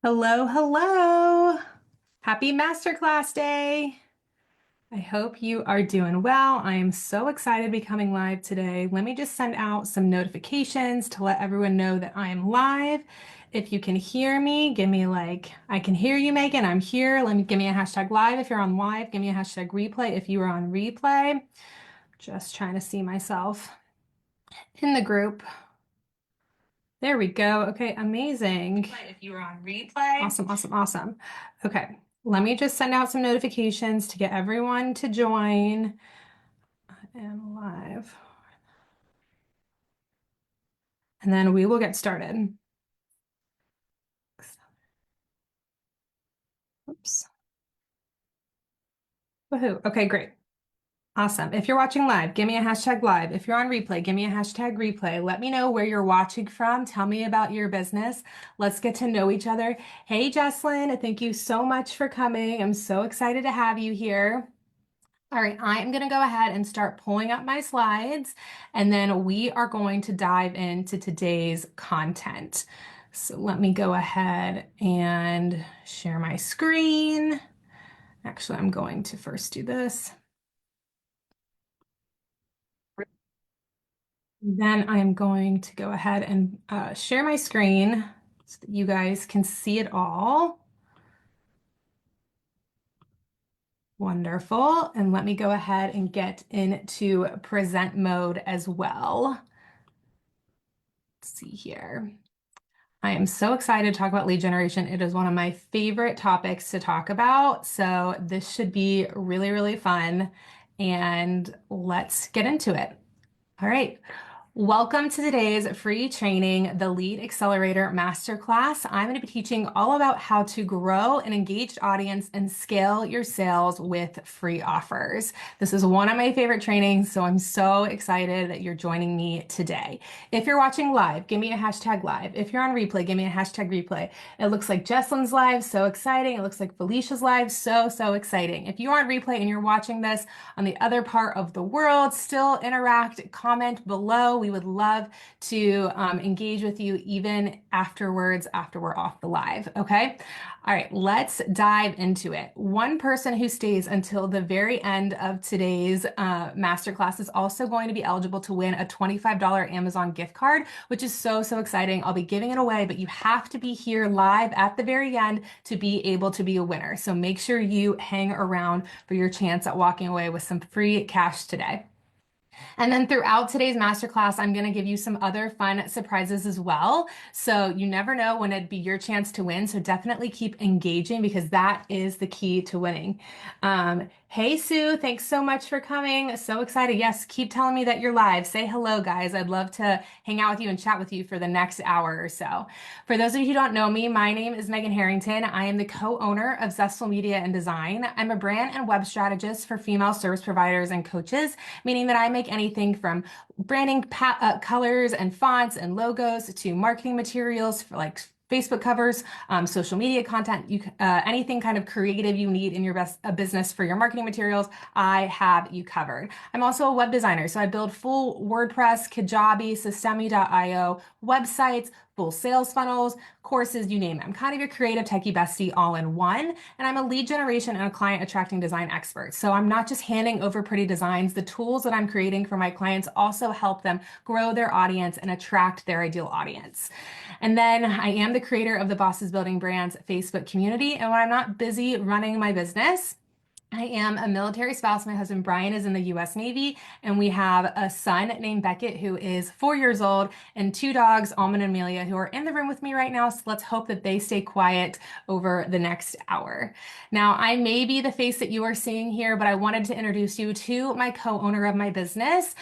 Hello, hello. Happy Masterclass Day. I hope you are doing well. I am so excited to be coming live today. Let me just send out some notifications to let everyone know that I am live. If you can hear me, give me I can hear you, Megan. I'm here. Give me a hashtag live if you're on live. Give me a hashtag replay if you are on replay. Just trying to see myself in the group. There we go. Okay, amazing. If you were on replay. Awesome, awesome, awesome. Okay, let me just send out some notifications to get everyone to join. I am live. And then we will get started. Oops. Woohoo. Okay, great. Awesome. If you're watching live, give me a hashtag live. If you're on replay, give me a hashtag replay. Let me know where you're watching from. Tell me about your business. Let's get to know each other. Hey, Jesslyn, thank you so much for coming. I'm so excited to have you here. All right, I am going to go ahead and start pulling up my slides, and then we are going to dive into today's content. So let me go ahead and share my screen. Actually, I'm going to first do this. Then I'm going to go ahead and share my screen so that you guys can see it all. Wonderful. And let me go ahead and get into present mode as well. Let's see here. I am so excited to talk about lead generation. It is one of my favorite topics to talk about. So this should be really, really fun. And let's get into it. All right. Welcome to today's free training, the Lead Accelerator Masterclass. I'm going to be teaching all about how to grow an engaged audience and scale your sales with free offers. This is one of my favorite trainings, so I'm so excited that you're joining me today. If you're watching live, give me a hashtag live. If you're on replay, give me a hashtag replay. It looks like Jesslyn's live, so exciting. It looks like Felicia's live, so, so exciting. If you're on replay and you're watching this on the other part of the world, still interact, comment below. We would love to engage with you even afterwards, after we're off the live, okay? All right, let's dive into it. One person who stays until the very end of today's masterclass is also going to be eligible to win a $25 Amazon gift card, which is so, so exciting. I'll be giving it away, but you have to be here live at the very end to be able to be a winner. So make sure you hang around for your chance at walking away with some free cash today. And then throughout today's masterclass, I'm going to give you some other fun surprises as well. So you never know when it'd be your chance to win. So definitely keep engaging because that is the key to winning. Hey, Sue, thanks so much for coming. So excited. Yes, keep telling me that you're live. Say hello, guys. I'd love to hang out with you and chat with you for the next hour or so. For those of you who don't know me, my name is Megan Harrington. I am the co-owner of Zestful Media and Design. I'm a brand and web strategist for female service providers and coaches, meaning that I make anything from branding colors and fonts and logos to marketing materials for Facebook covers, social media content, anything kind of creative you need in your business for your marketing materials, I have you covered. I'm also a web designer, so I build full WordPress, Kajabi, Systemi.io websites, full sales funnels, courses, you name it. I'm kind of your creative techie bestie all in one, and I'm a lead generation and a client attracting design expert. So I'm not just handing over pretty designs. The tools that I'm creating for my clients also help them grow their audience and attract their ideal audience. And then I am the creator of the Bosses Building Brands Facebook community. And when I'm not busy running my business, I am a military spouse. My husband Brian is in the US Navy, and we have a son named Beckett who is 4 years old, and two dogs, Almond and Amelia, who are in the room with me right now. So let's hope that they stay quiet over the next hour. Now, I may be the face that you are seeing here, but I wanted to introduce you to my co-owner of my business,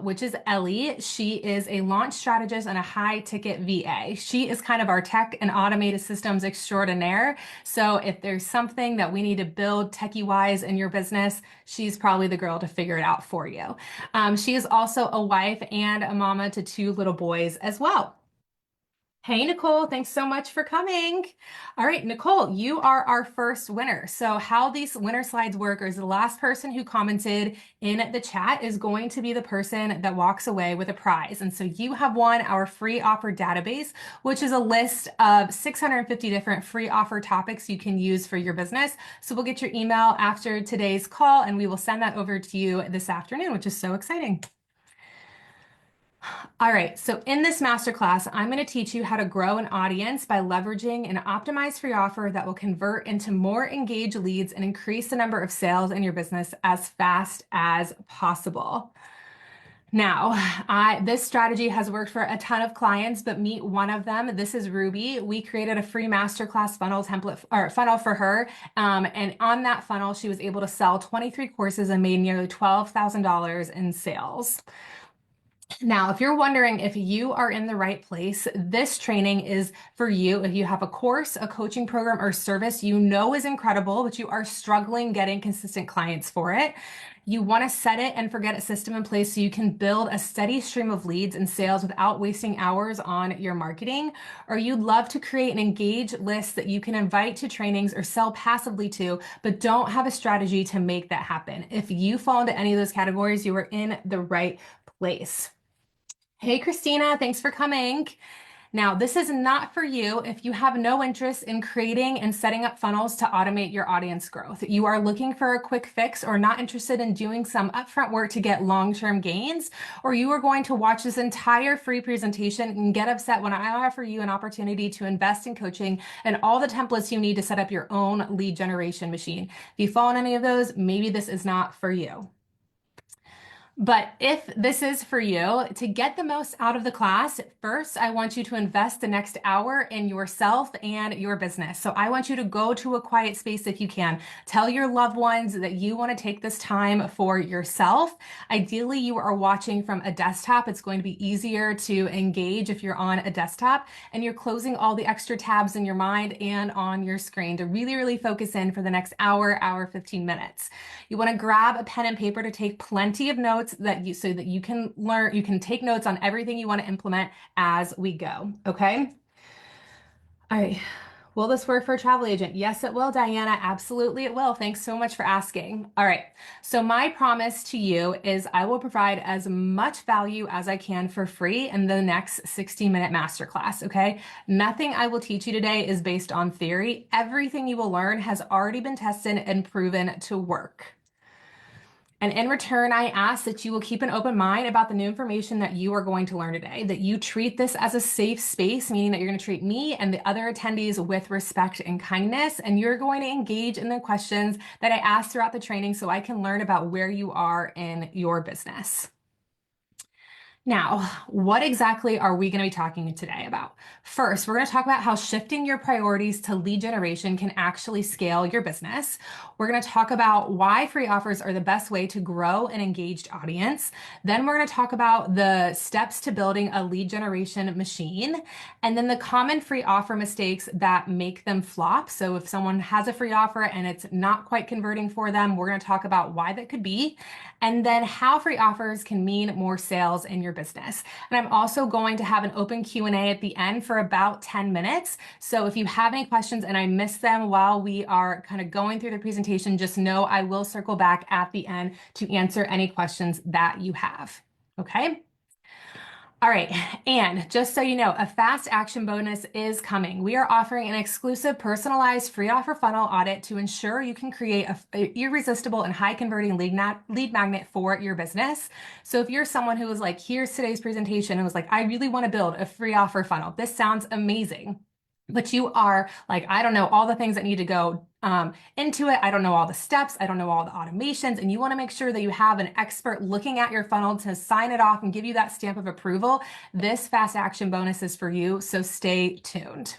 which is Ellie. She is a launch strategist and a high ticket VA. She is kind of our tech and automated systems extraordinaire. So if there's something that we need to build techie wise in your business, she's probably the girl to figure it out for you. She is also a wife and a mama to two little boys as well. Hey, Nicole, thanks so much for coming. All right, Nicole, you are our first winner. So how these winner slides work is the last person who commented in the chat is going to be the person that walks away with a prize. And so you have won our free offer database, which is a list of 650 different free offer topics you can use for your business. So we'll get your email after today's call and we will send that over to you this afternoon, which is so exciting. All right, so in this masterclass, I'm going to teach you how to grow an audience by leveraging an optimized free offer that will convert into more engaged leads and increase the number of sales in your business as fast as possible. Now, this strategy has worked for a ton of clients, but meet one of them. This is Ruby. We created a free masterclass funnel template or funnel for her. And on that funnel, she was able to sell 23 courses and made nearly $12,000 in sales. Now, if you're wondering if you are in the right place, this training is for you. If you have a course, a coaching program, or service you know is incredible, but you are struggling getting consistent clients for it, you want to set it and forget it system in place so you can build a steady stream of leads and sales without wasting hours on your marketing, or you'd love to create an engaged list that you can invite to trainings or sell passively to, but don't have a strategy to make that happen. If you fall into any of those categories, you are in the right place. Hey, Christina, thanks for coming. Now, this is not for you if you have no interest in creating and setting up funnels to automate your audience growth. You are looking for a quick fix or not interested in doing some upfront work to get long-term gains, or you are going to watch this entire free presentation and get upset when I offer you an opportunity to invest in coaching and all the templates you need to set up your own lead generation machine. If you fall in any of those, maybe this is not for you. But if this is for you, to get the most out of the class, first, I want you to invest the next hour in yourself and your business. So I want you to go to a quiet space if you can. Tell your loved ones that you want to take this time for yourself. Ideally, you are watching from a desktop. It's going to be easier to engage if you're on a desktop and you're closing all the extra tabs in your mind and on your screen to really, really focus in for the next hour, 15 minutes. You want to grab a pen and paper to take plenty of notes so that you can learn, you can take notes on everything you want to implement as we go. Okay. All right. Will this work for a travel agent? Yes, it will, Diana. Absolutely, it will. Thanks so much for asking. All right. So my promise to you is I will provide as much value as I can for free in the next 60-minute masterclass. Okay. Nothing I will teach you today is based on theory. Everything you will learn has already been tested and proven to work. And in return, I ask that you will keep an open mind about the new information that you are going to learn today, that you treat this as a safe space, meaning that you're going to treat me and the other attendees with respect and kindness, and you're going to engage in the questions that I ask throughout the training so I can learn about where you are in your business. Now, what exactly are we going to be talking today about? First, we're going to talk about how shifting your priorities to lead generation can actually scale your business. We're going to talk about why free offers are the best way to grow an engaged audience. Then we're going to talk about the steps to building a lead generation machine, and then the common free offer mistakes that make them flop. So if someone has a free offer and it's not quite converting for them, we're going to talk about why that could be, and then how free offers can mean more sales in your business. And I'm also going to have an open Q&A at the end for about 10 minutes. So if you have any questions and I miss them while we are kind of going through the presentation, just know I will circle back at the end to answer any questions that you have. Okay? All right, and just so you know, a fast action bonus is coming. We are offering an exclusive personalized free offer funnel audit to ensure you can create an irresistible and high converting lead magnet for your business. So if you're someone who was like, here's today's presentation and was like, I really want to build a free offer funnel. This sounds amazing. But you are like, I don't know all the things that need to go into it. I don't know all the steps. I don't know all the automations. And you want to make sure that you have an expert looking at your funnel to sign it off and give you that stamp of approval. This fast action bonus is for you. So stay tuned.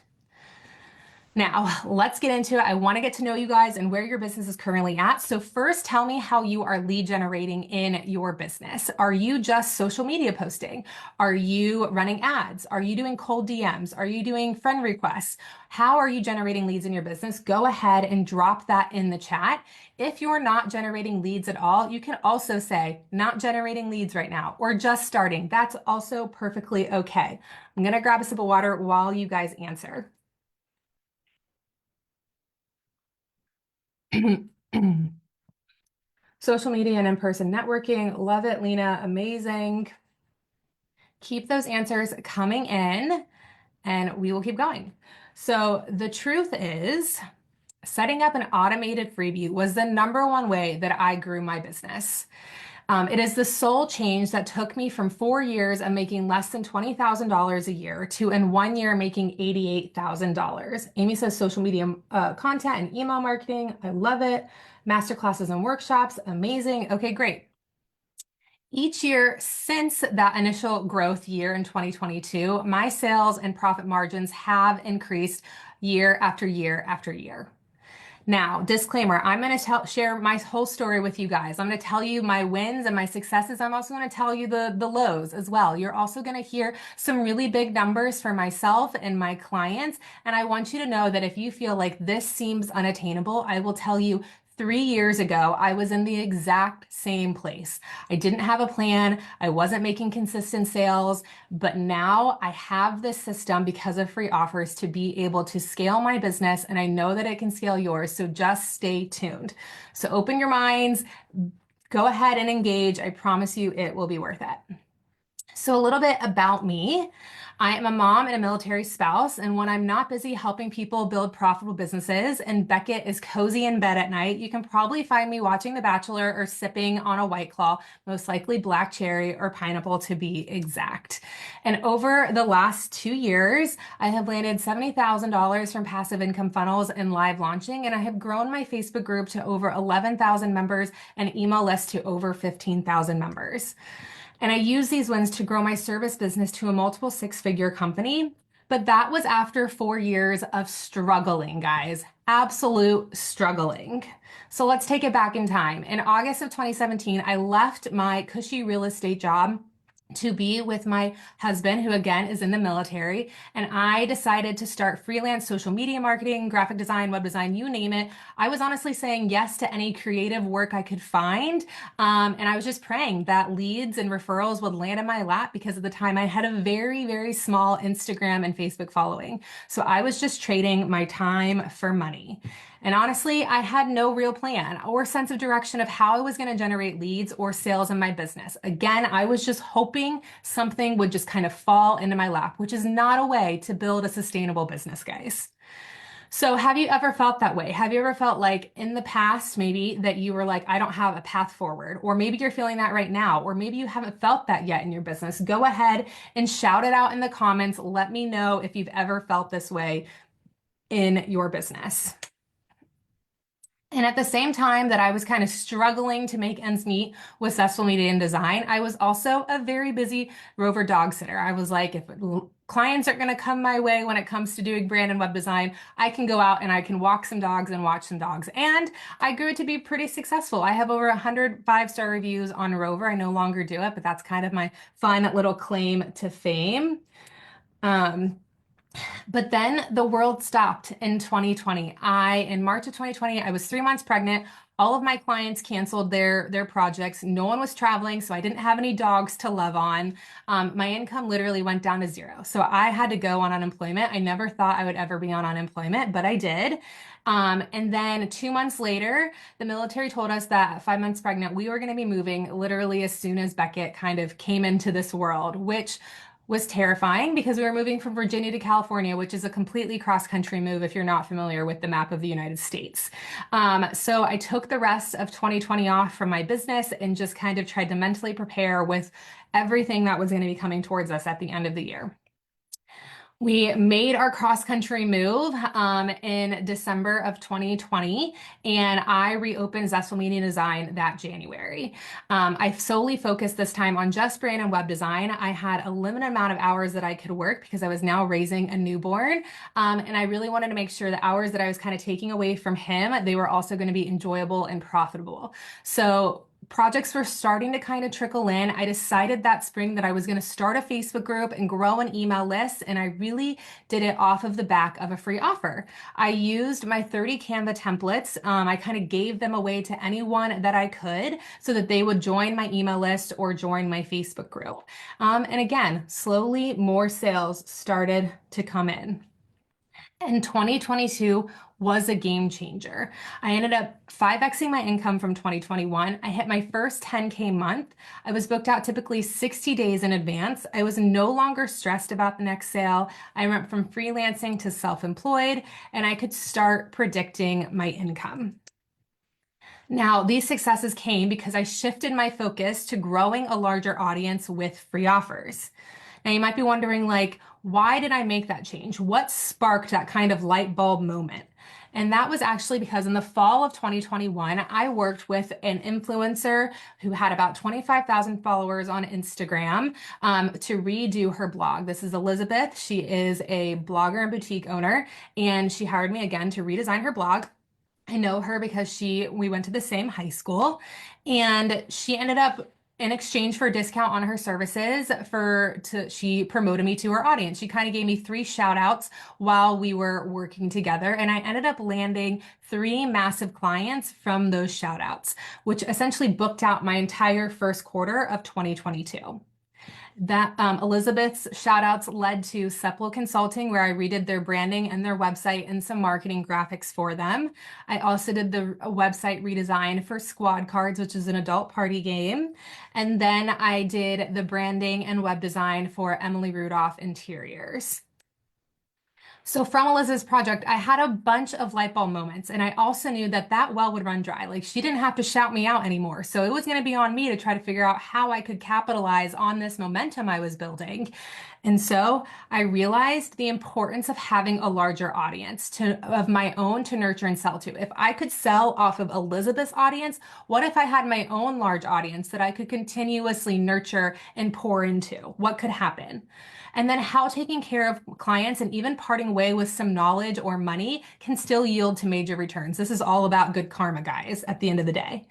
Now, let's get into it. I want to get to know you guys and where your business is currently at. So first, tell me how you are lead generating in your business. Are you just social media posting? Are you running ads? Are you doing cold DMs? Are you doing friend requests? How are you generating leads in your business? Go ahead and drop that in the chat. If you're not generating leads at all, you can also say not generating leads right now or just starting. That's also perfectly okay. I'm going to grab a sip of water while you guys answer. Social media and in-person networking. Love it, Lena. Amazing. Keep those answers coming in and we will keep going. So the truth is, setting up an automated freebie was the #1 way that I grew my business. It is the sole change that took me from 4 years of making less than $20,000 a year to in 1 year making $88,000. Amy says social media content and email marketing. I love it. Masterclasses and workshops. Amazing. Okay, great. Each year since that initial growth year in 2022, my sales and profit margins have increased year after year after year. Now, disclaimer, I'm going to share my whole story with you guys. I'm going to tell you my wins and my successes. I'm also going to tell you the lows as well. You're also going to hear some really big numbers for myself and my clients. And I want you to know that if you feel like this seems unattainable, I will tell you 3 years ago, I was in the exact same place. I didn't have a plan. I wasn't making consistent sales, but now I have this system because of free offers to be able to scale my business. And I know that it can scale yours. So just stay tuned. So open your minds, go ahead and engage. I promise you it will be worth it. So a little bit about me. I am a mom and a military spouse, and when I'm not busy helping people build profitable businesses and Beckett is cozy in bed at night, you can probably find me watching The Bachelor or sipping on a White Claw, most likely black cherry or pineapple to be exact. And over the last 2 years, I have landed $70,000 from passive income funnels and live launching, and I have grown my Facebook group to over 11,000 members and email list to over 15,000 members. And I use these wins to grow my service business to a multiple six-figure company. But that was after 4 years of struggling, guys. Absolute struggling. So let's take it back in time. In August of 2017, I left my cushy real estate job to be with my husband, who again is in the military. And I decided to start freelance social media marketing, graphic design, web design, you name it. I was honestly saying yes to any creative work I could find. And I was just praying that leads and referrals would land in my lap because at the time I had a very, very small Instagram and Facebook following. So I was just trading my time for money. And honestly, I had no real plan or sense of direction of how I was going to generate leads or sales in my business. Again, I was just hoping something would just kind of fall into my lap, which is not a way to build a sustainable business, guys. So have you ever felt that way? Have you ever felt like in the past, maybe that you were like, I don't have a path forward, or maybe you're feeling that right now, or maybe you haven't felt that yet in your business? Go ahead and shout it out in the comments. Let me know if you've ever felt this way in your business. And at the same time that I was kind of struggling to make ends meet with social media and design, I was also a very busy rover dog sitter. I was like, if clients aren't going to come my way when it comes to doing brand and web design, I can go out and I can walk some dogs and watch some dogs. And I grew to be pretty successful. I have over 100 5-star reviews on Rover. I no longer do it, but that's kind of my fun little claim to fame. But then the world stopped in 2020. In March of 2020, I was 3 months pregnant. All of my clients canceled their projects. No one was traveling, so I didn't have any dogs to love on. My income literally went down to zero. So I had to go on unemployment. I never thought I would ever be on unemployment, but I did. And then 2 months later, the military told us that at 5 months pregnant, we were going to be moving literally as soon as Beckett kind of came into this world, which was terrifying because we were moving from Virginia to California, which is a completely cross-country move if you're not familiar with the map of the United States. So I took the rest of 2020 off from my business and just kind of tried to mentally prepare with everything that was going to be coming towards us at the end of the year. We made our cross-country move in December of 2020, and I reopened Zestful Media Design that January. I solely focused this time on just brand and web design. I had a limited amount of hours that I could work because I was now raising a newborn, and I really wanted to make sure the hours that I was kind of taking away from him, they were also going to be enjoyable and profitable. So projects were starting to kind of trickle in. I decided that spring that I was going to start a Facebook group and grow an email list, and I really did it off of the back of a free offer. I used my 30 Canva templates. I kind of gave them away to anyone that I could so that they would join my email list or join my Facebook group. And again, slowly more sales started to come in. And 2022 was a game changer. I ended up 5xing my income from 2021. I hit my first 10K month. I was booked out typically 60 days in advance. I was no longer stressed about the next sale. I went from freelancing to self-employed, and I could start predicting my income. Now, these successes came because I shifted my focus to growing a larger audience with free offers. Now, you might be wondering, like, why did I make that change? What sparked that kind of light bulb moment? And that was actually because in the fall of 2021, I worked with an influencer who had about 25,000 followers on Instagram to redo her blog. This is Elizabeth. She is a blogger and boutique owner, and she hired me again to redesign her blog. I know her because we went to the same high school, and she ended up in exchange for a discount on her services she promoted me to her audience. She kind of gave me 3 shout outs while we were working together, and I ended up landing 3 massive clients from those shout outs, which essentially booked out my entire first quarter of 2022. That Elizabeth's shout outs led to Sepal Consulting, where I redid their branding and their website and some marketing graphics for them. I also did the website redesign for Squad Cards, which is an adult party game. And then I did the branding and web design for Emily Rudolph Interiors. So from Elizabeth's project, I had a bunch of light bulb moments, and I also knew that that well would run dry. Like, she didn't have to shout me out anymore. So it was going to be on me to try to figure out how I could capitalize on this momentum I was building. And so I realized the importance of having a larger audience of my own to nurture and sell to. If I could sell off of Elizabeth's audience, what if I had my own large audience that I could continuously nurture and pour into? What could happen? And then how taking care of clients and even parting way with some knowledge or money can still yield to major returns. This is all about good karma, guys, at the end of the day.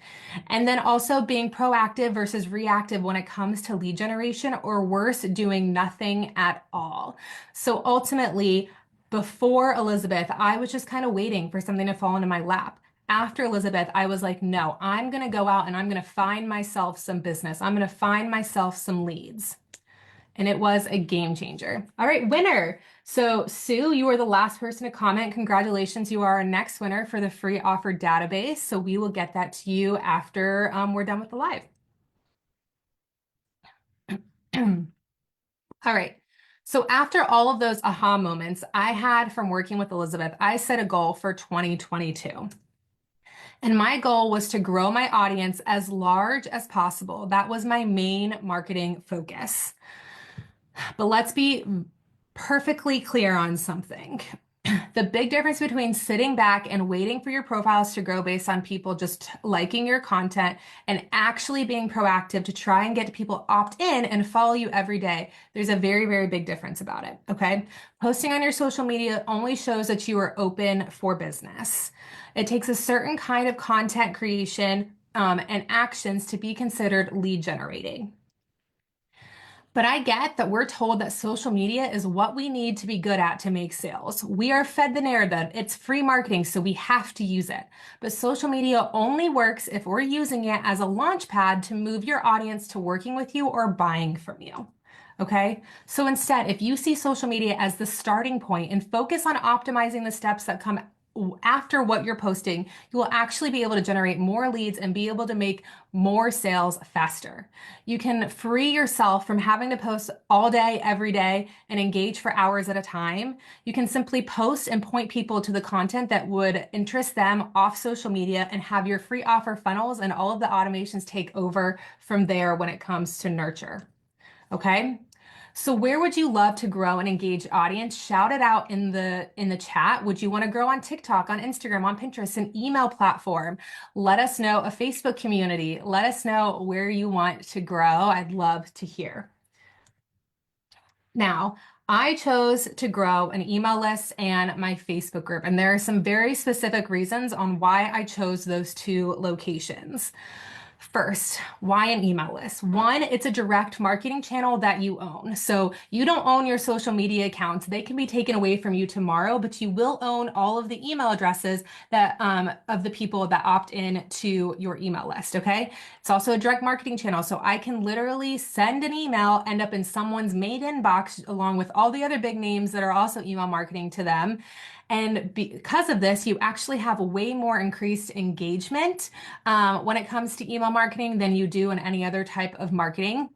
And then also being proactive versus reactive when it comes to lead generation, or worse, doing nothing at all. So ultimately, before Elizabeth, I was just kind of waiting for something to fall into my lap. After Elizabeth, I was like, no, I'm going to go out and I'm going to find myself some business. I'm going to find myself some leads. And it was a game changer. All right, winner. So Sue, you are the last person to comment. Congratulations, you are our next winner for the free offer database. So we will get that to you after we're done with the live. All right. So after all of those aha moments I had from working with Elizabeth, I set a goal for 2022. And my goal was to grow my audience as large as possible. That was my main marketing focus. But let's be perfectly clear on something. The big difference between sitting back and waiting for your profiles to grow based on people just liking your content and actually being proactive to try and get people opt in and follow you every day, there's a very, very big difference about it, okay? Posting on your social media only shows that you are open for business. It takes a certain kind of content creation and actions to be considered lead generating. But I get that we're told that social media is what we need to be good at to make sales. We are fed the narrative it's free marketing, so we have to use it. But social media only works if we're using it as a launch pad to move your audience to working with you or buying from you. Okay, so instead, if you see social media as the starting point and focus on optimizing the steps that come after what you're posting, you will actually be able to generate more leads and be able to make more sales faster. You can free yourself from having to post all day, every day, and engage for hours at a time. You can simply post and point people to the content that would interest them off social media and have your free offer funnels and all of the automations take over from there when it comes to nurture. Okay? So where would you love to grow and engage audience? Shout it out in the chat. Would you want to grow on TikTok, on Instagram, on Pinterest, an email platform? Let us know, a Facebook community. Let us know where you want to grow. I'd love to hear. Now, I chose to grow an email list and my Facebook group, and there are some very specific reasons on why I chose those two locations. First, why an email list? One, it's a direct marketing channel that you own. So you don't own your social media accounts. They can be taken away from you tomorrow, but you will own all of the email addresses that of the people that opt in to your email list. Okay. It's also a direct marketing channel. So I can literally send an email, end up in someone's main inbox along with all the other big names that are also email marketing to them. And because of this, you actually have way more increased engagement when it comes to email marketing than you do in any other type of marketing.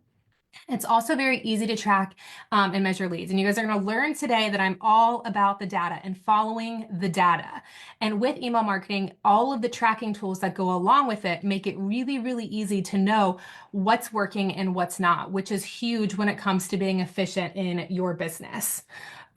It's also very easy to track and measure leads. And you guys are going to learn today that I'm all about the data and following the data. And with email marketing, all of the tracking tools that go along with it make it really, really easy to know what's working and what's not, which is huge when it comes to being efficient in your business.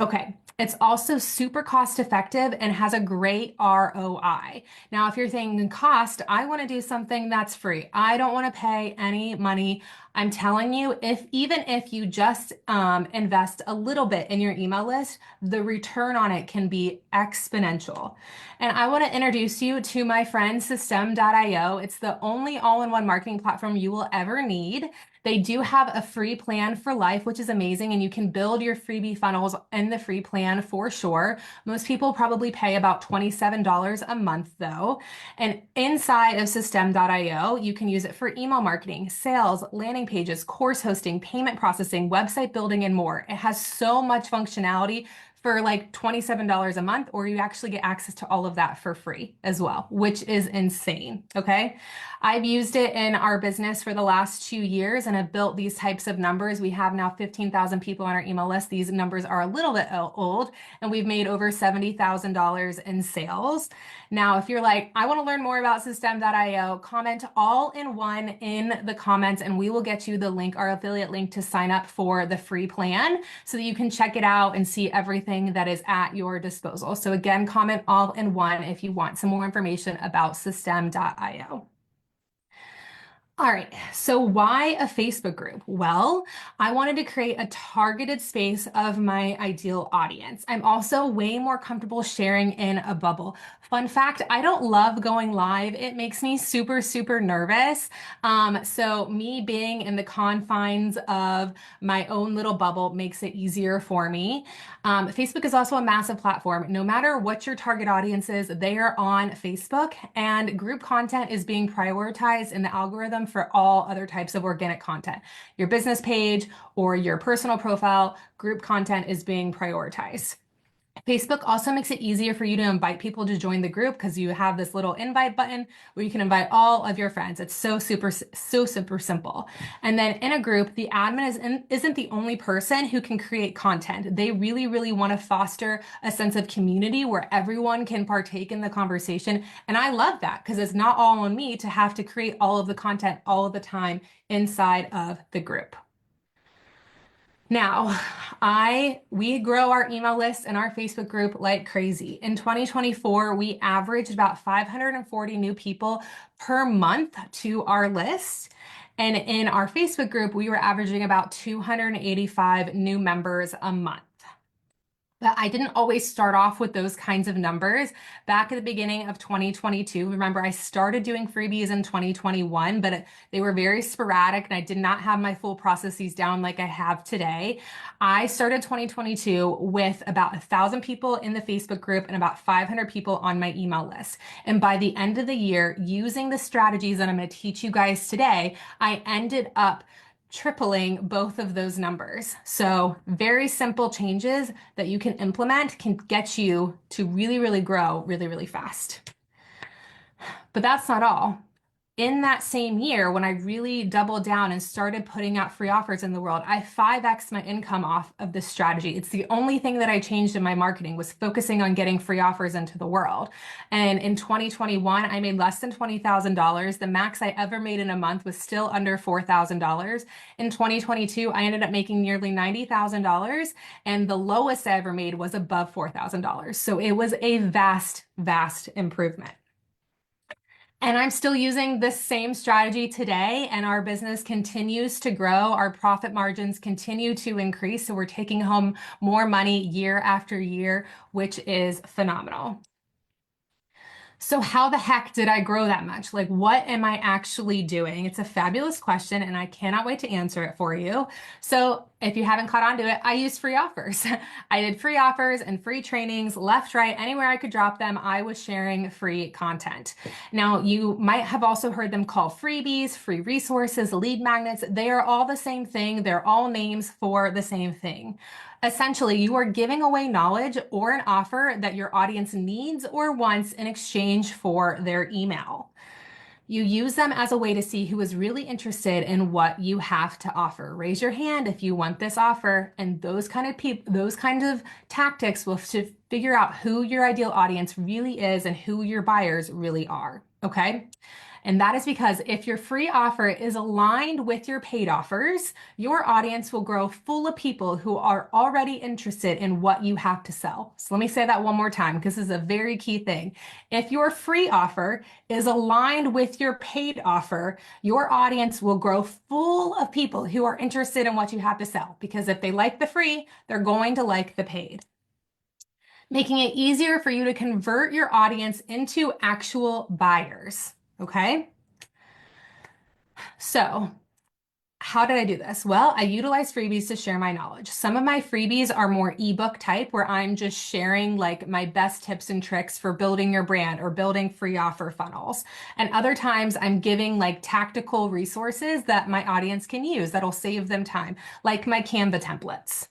Okay, it's also super cost effective and has a great ROI. Now, if you're thinking cost, I want to do something that's free. I don't want to pay any money. I'm telling you, even if you just invest a little bit in your email list, the return on it can be exponential. And I want to introduce you to my friend System.io. It's the only all-in-one marketing platform you will ever need. They do have a free plan for life, which is amazing, and you can build your freebie funnels in the free plan for sure. Most people probably pay about $27 a month though. And inside of System.io, you can use it for email marketing, sales, landing pages, course hosting, payment processing, website building, and more. It has so much functionality for like $27 a month, or you actually get access to all of that for free as well, which is insane. Okay. I've used it in our business for the last 2 years and have built these types of numbers. We have now 15,000 people on our email list. These numbers are a little bit old, and we've made over $70,000 in sales. Now, if you're like, I want to learn more about System.io, comment all in one in the comments, and we will get you the link, our affiliate link, to sign up for the free plan so that you can check it out and see everything that is at your disposal. So again, comment all in one if you want some more information about System.io. All right, so why a Facebook group? Well, I wanted to create a targeted space of my ideal audience. I'm also way more comfortable sharing in a bubble. Fun fact, I don't love going live. It makes me super, super nervous. So me being in the confines of my own little bubble makes it easier for me. Facebook is also a massive platform. No matter what your target audience is, they are on Facebook, and group content is being prioritized in the algorithm for all other types of organic content. Your business page or your personal profile, group content is being prioritized. Facebook also makes it easier for you to invite people to join the group because you have this little invite button where you can invite all of your friends. It's so super simple. And then in a group, the admin isn't the only person who can create content. They really, really want to foster a sense of community where everyone can partake in the conversation. And I love that because it's not all on me to have to create all of the content all of the time inside of the group. Now, we grow our email list and our Facebook group like crazy. In 2024, we averaged about 540 new people per month to our list. And in our Facebook group, we were averaging about 285 new members a month. But I didn't always start off with those kinds of numbers. Back at the beginning of 2022, remember I started doing freebies in 2021, but they were very sporadic and I did not have my full processes down like I have today. I started 2022 with about 1,000 people in the Facebook group and about 500 people on my email list. And by the end of the year, using the strategies that I'm going to teach you guys today, I ended up tripling both of those numbers. So very simple changes that you can implement can get you to really, really grow really, really fast. But that's not all. in that same year, when I really doubled down and started putting out free offers in the world, I 5x my income off of this strategy. It's the only thing that I changed in my marketing was focusing on getting free offers into the world. And in 2021, I made less than $20,000. The max I ever made in a month was still under $4,000. In 2022, I ended up making nearly $90,000, and the lowest I ever made was above $4,000. So it was a vast, vast improvement. And I'm still using this same strategy today, and our business continues to grow. Our profit margins continue to increase. So we're taking home more money year after year, which is phenomenal. So how the heck did I grow that much? Like, what am I actually doing? It's a fabulous question, and I cannot wait to answer it for you. So if you haven't caught on to it, I used free offers. I did free offers and free trainings left, right, anywhere I could drop them. I was sharing free content. Now, you might have also heard them called freebies, free resources, lead magnets. They are all the same thing. They're all names for the same thing. Essentially, you are giving away knowledge or an offer that your audience needs or wants in exchange for their email. You use them as a way to see who is really interested in what you have to offer. Raise your hand if you want this offer, and those kinds of tactics will figure out who your ideal audience really is and who your buyers really are. Okay? And that is because if your free offer is aligned with your paid offers, your audience will grow full of people who are already interested in what you have to sell. So let me say that one more time, because this is a very key thing. If your free offer is aligned with your paid offer, your audience will grow full of people who are interested in what you have to sell. Because if they like the free, they're going to like the paid, making it easier for you to convert your audience into actual buyers. Okay? So how did I do this? Well, I utilize freebies to share my knowledge. Some of my freebies are more ebook type, where I'm just sharing like my best tips and tricks for building your brand or building free offer funnels. And other times I'm giving like tactical resources that my audience can use that'll save them time, like my Canva templates.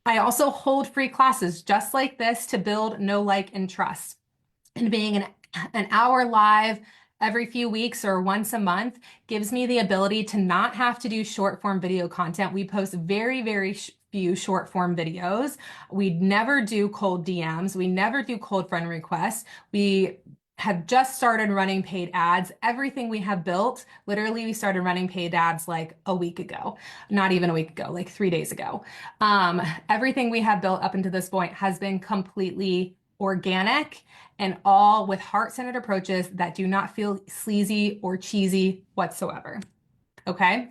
I also hold free classes just like this to build know, like, and trust. And being an hour live every few weeks or once a month gives me the ability to not have to do short form video content. We post very, very few short form videos. We never do cold DMs. We never do cold friend requests. We have just started running paid ads. Everything we have built, literally, we started running paid ads like a week ago, not even a week ago, like 3 days ago. Everything we have built up until this point has been completely organic and all with heart-centered approaches that do not feel sleazy or cheesy whatsoever. Okay?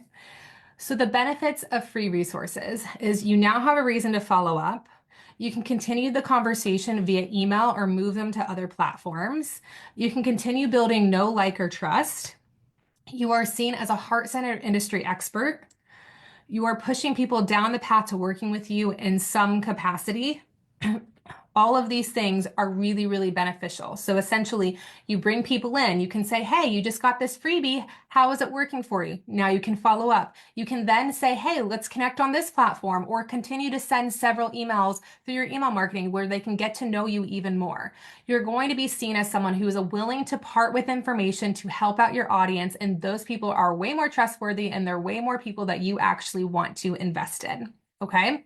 So the benefits of free resources is you now have a reason to follow up. You can continue the conversation via email or move them to other platforms. You can continue building know, like, or trust. You are seen as a heart-centered industry expert. You are pushing people down the path to working with you in some capacity. All of these things are really, really beneficial. So essentially, you bring people in, you can say, hey, you just got this freebie. How is it working for you? Now you can follow up. You can then say, hey, let's connect on this platform, or continue to send several emails through your email marketing where they can get to know you even more. You're going to be seen as someone who is willing to part with information to help out your audience. And those people are way more trustworthy, and they're way more people that you actually want to invest in. Okay?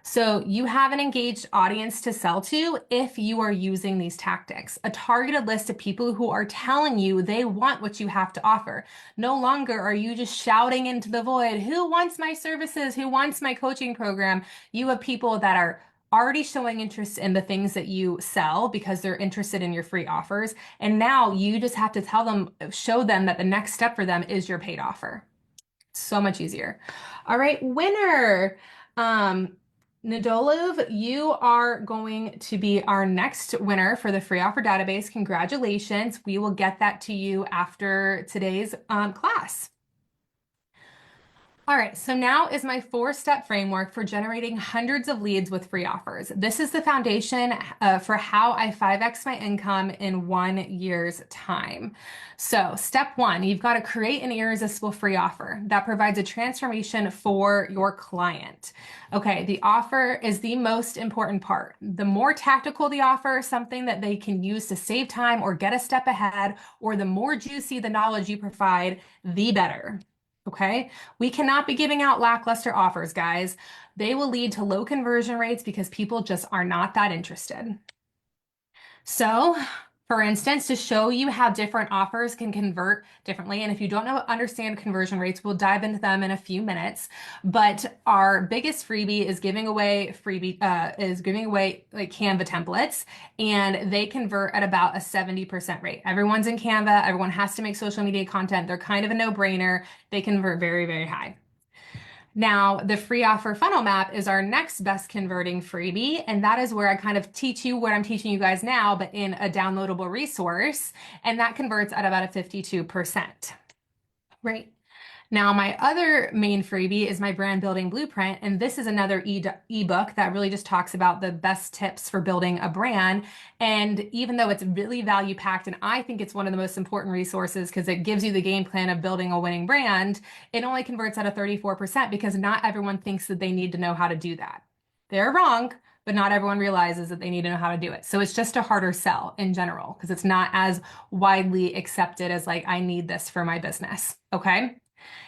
So you have an engaged audience to sell to if you are using these tactics. A targeted list of people who are telling you they want what you have to offer. No longer are you just shouting into the void, who wants my services? Who wants my coaching program? You have people that are already showing interest in the things that you sell because they're interested in your free offers. And now you just have to tell them, show them that the next step for them is your paid offer. So much easier. All right, winner. Nadolov, you are going to be our next winner for the free offer database. Congratulations. We will get that to you after today's class. All right, so now is my four-step framework for generating hundreds of leads with free offers. This is the foundation for how I 5x my income in 1 year's time. So, step one, you've got to create an irresistible free offer that provides a transformation for your client. Okay, the offer is the most important part. The more tactical the offer, something that they can use to save time or get a step ahead, or the more juicy the knowledge you provide, the better. Okay, we cannot be giving out lackluster offers, guys. They will lead to low conversion rates because people just are not that interested. So, for instance, to show you how different offers can convert differently, and if you don't understand conversion rates, we'll dive into them in a few minutes. But our biggest freebie is giving away like Canva templates, and they convert at about a 70% rate. Everyone's in Canva, everyone has to make social media content. They're kind of a no-brainer. They convert very, very high. Now, the free offer funnel map is our next best converting freebie, and that is where I kind of teach you what I'm teaching you guys now, but in a downloadable resource, and that converts at about a 52%. Right. Now, my other main freebie is my brand building blueprint, and this is another ebook that really just talks about the best tips for building a brand. And even though it's really value packed, and I think it's one of the most important resources because it gives you the game plan of building a winning brand, it only converts at a 34% because not everyone thinks that they need to know how to do that. They're wrong, but not everyone realizes that they need to know how to do it. So it's just a harder sell in general because it's not as widely accepted as like, I need this for my business. Okay.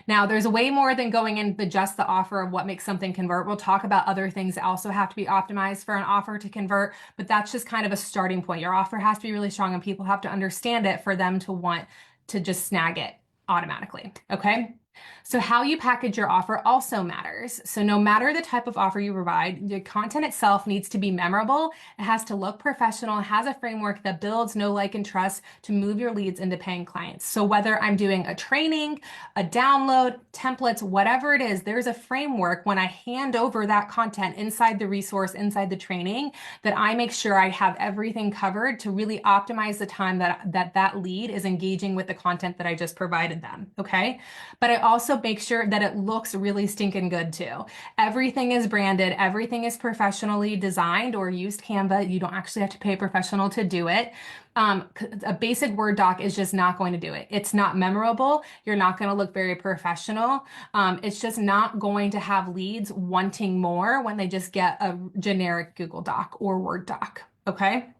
Now, there's way more than going into just the offer of what makes something convert. We'll talk about other things that also have to be optimized for an offer to convert, but that's just kind of a starting point. Your offer has to be really strong and people have to understand it for them to want to just snag it automatically. Okay. So how you package your offer also matters. So no matter the type of offer you provide, the content itself needs to be memorable. It has to look professional. It has a framework that builds know, like, and trust to move your leads into paying clients. So whether I'm doing a training, a download, templates, whatever it is, there's a framework when I hand over that content inside the resource, inside the training, that I make sure I have everything covered to really optimize the time that lead is engaging with the content that I just provided them. Okay. But I also make sure that it looks really stinking good too. Everything is branded, everything is professionally designed or used Canva. You don't actually have to pay a professional to do it. A basic Word doc is just not going to do it. It's not memorable. You're not going to look very professional. It's just not going to have leads wanting more when they just get a generic Google Doc or Word doc. Okay.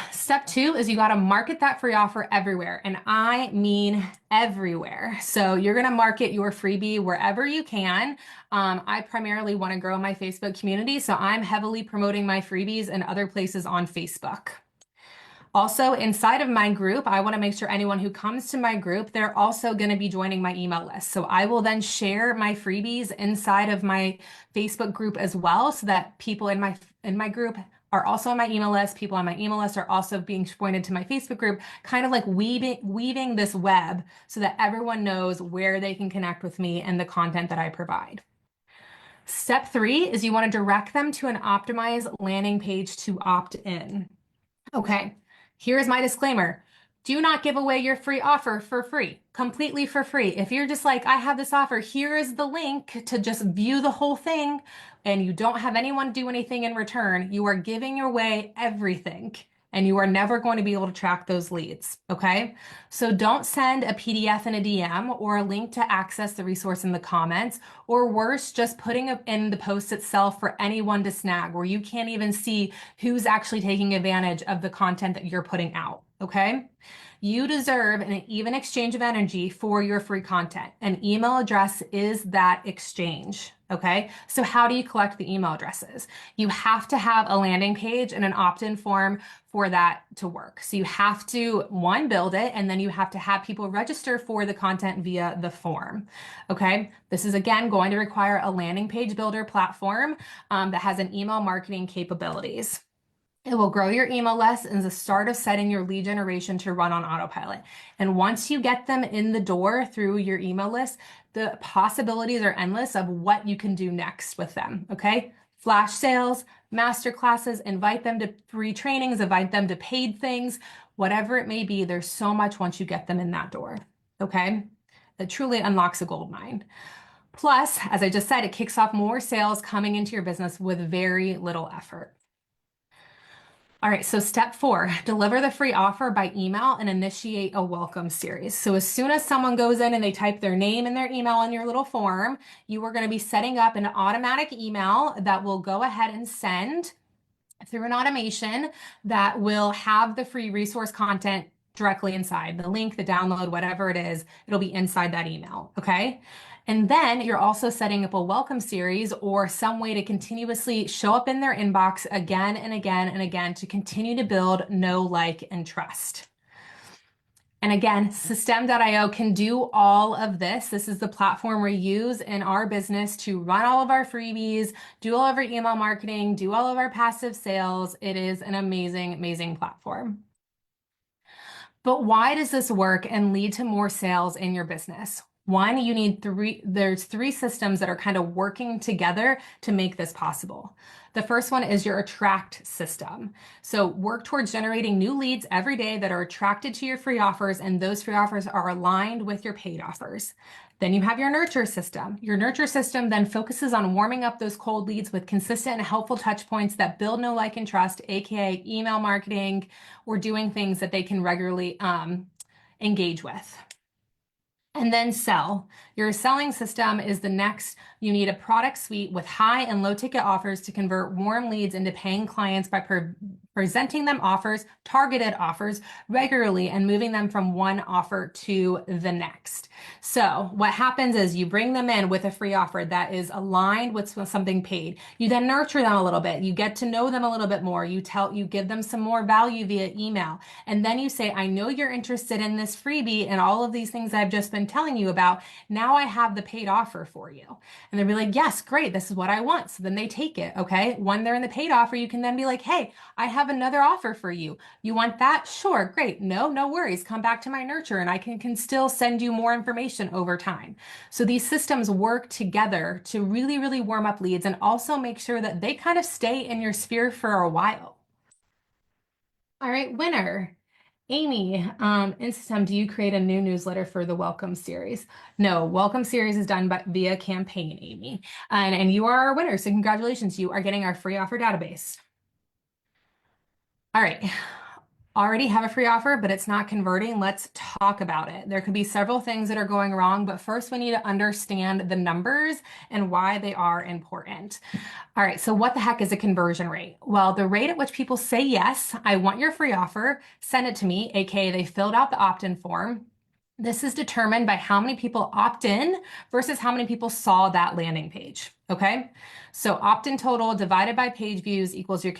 Step two is you got to market that free offer everywhere. And I mean everywhere. So you're going to market your freebie wherever you can. I primarily want to grow my Facebook community. So I'm heavily promoting my freebies in other places on Facebook. Also, inside of my group, I want to make sure anyone who comes to my group, they're also going to be joining my email list. So I will then share my freebies inside of my Facebook group as well, so that people in my group are also on my email list. People on my email list are also being pointed to my Facebook group, kind of like weaving this web so that everyone knows where they can connect with me and the content that I provide. Step three is you want to direct them to an optimized landing page to opt in. Okay, here's my disclaimer. Do not give away your free offer for free, completely for free. If you're just like, I have this offer, here is the link to just view the whole thing, and you don't have anyone do anything in return, you are giving away everything, and you are never going to be able to track those leads, okay? So don't send a PDF in a DM or a link to access the resource in the comments, or worse, just putting it in the post itself for anyone to snag, where you can't even see who's actually taking advantage of the content that you're putting out, okay? You deserve an even exchange of energy for your free content. An email address is that exchange, okay? So how do you collect the email addresses? You have to have a landing page and an opt-in form for that to work. So you have to, one, build it, and then you have to have people register for the content via the form, okay? This is, again, going to require a landing page builder platform that has an email marketing capabilities. It will grow your email list and is the start of setting your lead generation to run on autopilot. And once you get them in the door through your email list, the possibilities are endless of what you can do next with them, okay? Flash sales, masterclasses, invite them to free trainings, invite them to paid things, whatever it may be, there's so much once you get them in that door, okay? It truly unlocks a gold mine. Plus, as I just said, it kicks off more sales coming into your business with very little effort. All right, so step 4, deliver the free offer by email and initiate a welcome series. So as soon as someone goes in and they type their name and their email in your little form, you are going to be setting up an automatic email that will go ahead and send through an automation that will have the free resource content directly inside the link, the download, whatever it is, it'll be inside that email. Okay. And then you're also setting up a welcome series or some way to continuously show up in their inbox again and again and again to continue to build know, like, and trust. And again, System.io can do all of this. This is the platform we use in our business to run all of our freebies, do all of our email marketing, do all of our passive sales. It is an amazing, amazing platform. But why does this work and lead to more sales in your business? One, you need there's 3 systems that are kind of working together to make this possible. The first one is your attract system. So work towards generating new leads every day that are attracted to your free offers, and those free offers are aligned with your paid offers. Then you have your nurture system. Your nurture system then focuses on warming up those cold leads with consistent and helpful touch points that build know, like, and trust, aka email marketing or doing things that they can regularly engage with. And then sell. Your selling system is the next. You need a product suite with high and low ticket offers to convert warm leads into paying clients by presenting them offers, targeted offers regularly and moving them from one offer to the next. So what happens is you bring them in with a free offer that is aligned with something paid. You then nurture them a little bit. You get to know them a little bit more. You give them some more value via email. And then you say, I know you're interested in this freebie and all of these things I've just been telling you about. Now I have the paid offer for you. And they'll be like, yes, great. This is what I want. So then they take it. Okay. When they're in the paid offer, you can then be like, hey, I have another offer for you. You want that? Sure. Great. No worries. Come back to my nurture and I can still send you more information over time. So these systems work together to really, really warm up leads and also make sure that they kind of stay in your sphere for a while. All right, winner. Amy, in System, do you create a new newsletter for the Welcome Series? No, Welcome Series is done via campaign, Amy. And you are our winner, so congratulations. You are getting our free offer database. All right, already have a free offer, but it's not converting. Let's talk about it. There could be several things that are going wrong, but first we need to understand the numbers and why they are important. All right, so what the heck is a conversion rate? Well, the rate at which people say, yes, I want your free offer, send it to me, aka they filled out the opt-in form. This is determined by how many people opt in versus how many people saw that landing page, okay? So opt-in total divided by page views equals your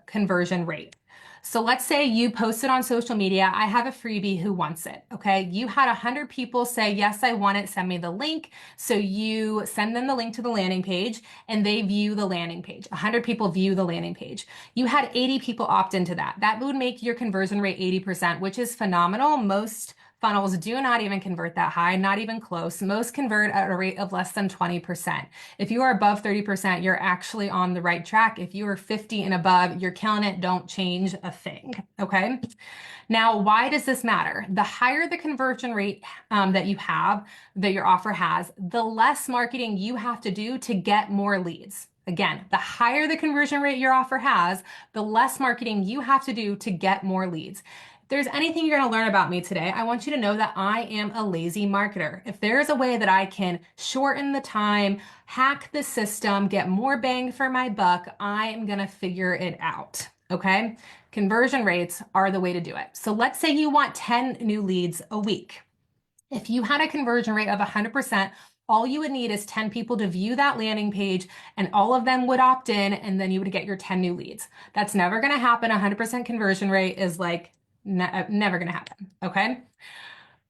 conversion rate. So let's say you posted on social media, I have a freebie, who wants it? Okay, you had 100 people say, yes, I want it, send me the link. So you send them the link to the landing page and they view the landing page. 100 people view the landing page. You had 80 people opt into that. That would make your conversion rate 80%, which is phenomenal. Most funnels do not even convert that high, not even close. Most convert at a rate of less than 20%. If you are above 30%, you're actually on the right track. If you are 50 and above, you're killing it. Don't change a thing, okay? Now, why does this matter? The higher the conversion rate that you have, that your offer has, the less marketing you have to do to get more leads. Again, the higher the conversion rate your offer has, the less marketing you have to do to get more leads. If there's anything you're going to learn about me today, I want you to know that I am a lazy marketer. If there's a way that I can shorten the time, hack the system, get more bang for my buck, I am going to figure it out. Okay? Conversion rates are the way to do it. So let's say you want 10 new leads a week. If you had a conversion rate of 100%, all you would need is 10 people to view that landing page and all of them would opt in and then you would get your 10 new leads. That's never going to happen. 100% conversion rate is like never going to happen. Okay.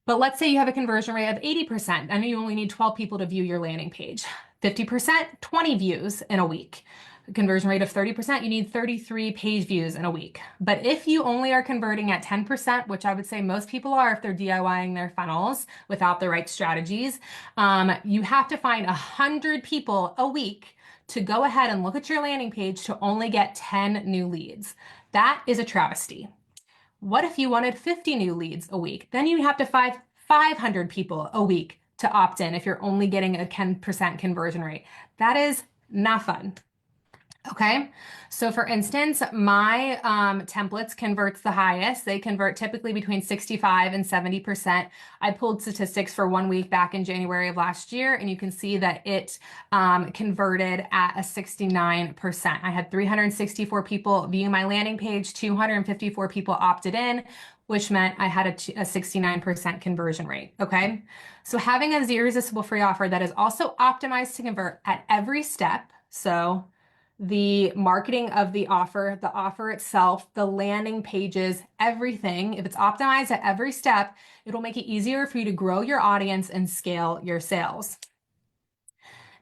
But let's say you have a conversion rate of 80%. I know you only need 12 people to view your landing page. 50%, 20 views in a week. A conversion rate of 30%, you need 33 page views in a week. But if you only are converting at 10%, which I would say most people are if they're DIYing their funnels without the right strategies, you have to find 100 people a week to go ahead and look at your landing page to only get 10 new leads. That is a travesty. What if you wanted 50 new leads a week? Then you have to find 500 people a week to opt in if you're only getting a 10% conversion rate. That is not fun. Okay, so for instance, my templates converts the highest. They convert typically between 65 and 70%. I pulled statistics for 1 week back in January of last year, and you can see that it converted at a 69%. I had 364 people view my landing page, 254 people opted in, which meant I had a 69% conversion rate. Okay, so having a irresistible free offer that is also optimized to convert at every step. So the marketing of the offer itself, the landing pages, everything. If it's optimized at every step, it'll make it easier for you to grow your audience and scale your sales.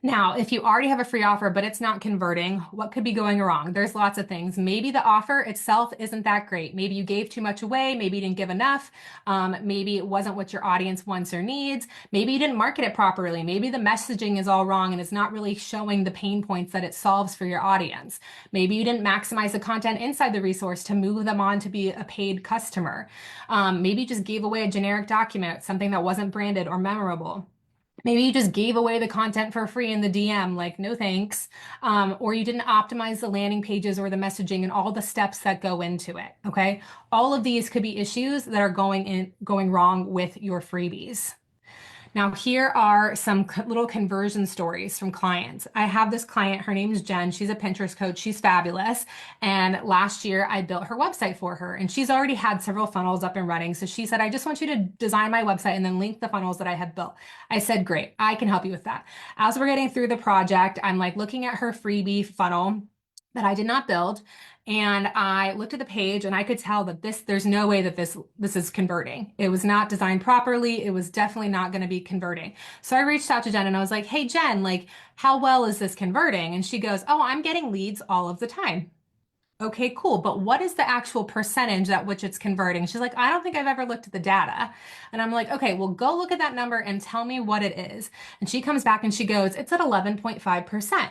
Now, if you already have a free offer, but it's not converting, what could be going wrong? There's lots of things. Maybe the offer itself isn't that great. Maybe you gave too much away. Maybe you didn't give enough. Maybe it wasn't what your audience wants or needs. Maybe you didn't market it properly. Maybe the messaging is all wrong and it's not really showing the pain points that it solves for your audience. Maybe you didn't maximize the content inside the resource to move them on to be a paid customer. Maybe you just gave away a generic document, something that wasn't branded or memorable. Maybe you just gave away the content for free in the DM, like no thanks. Or you didn't optimize the landing pages or the messaging and all the steps that go into it. Okay. All of these could be issues that are going wrong with your freebies. Now, here are some little conversion stories from clients. I have this client, her name is Jen. She's a Pinterest coach. She's fabulous. And last year I built her website for her and she's already had several funnels up and running. So she said, I just want you to design my website and then link the funnels that I have built. I said, great, I can help you with that. As we're getting through the project, I'm like looking at her freebie funnel that I did not build. And I looked at the page and I could tell that there's no way that this is converting. It was not designed properly. It was definitely not going to be converting. So I reached out to Jen and I was like, hey, Jen, like, how well is this converting? And she goes, oh, I'm getting leads all of the time. Okay, cool. But what is the actual percentage at which it's converting? She's like, I don't think I've ever looked at the data. And I'm like, okay, well, go look at that number and tell me what it is. And she comes back and she goes, it's at 11.5%.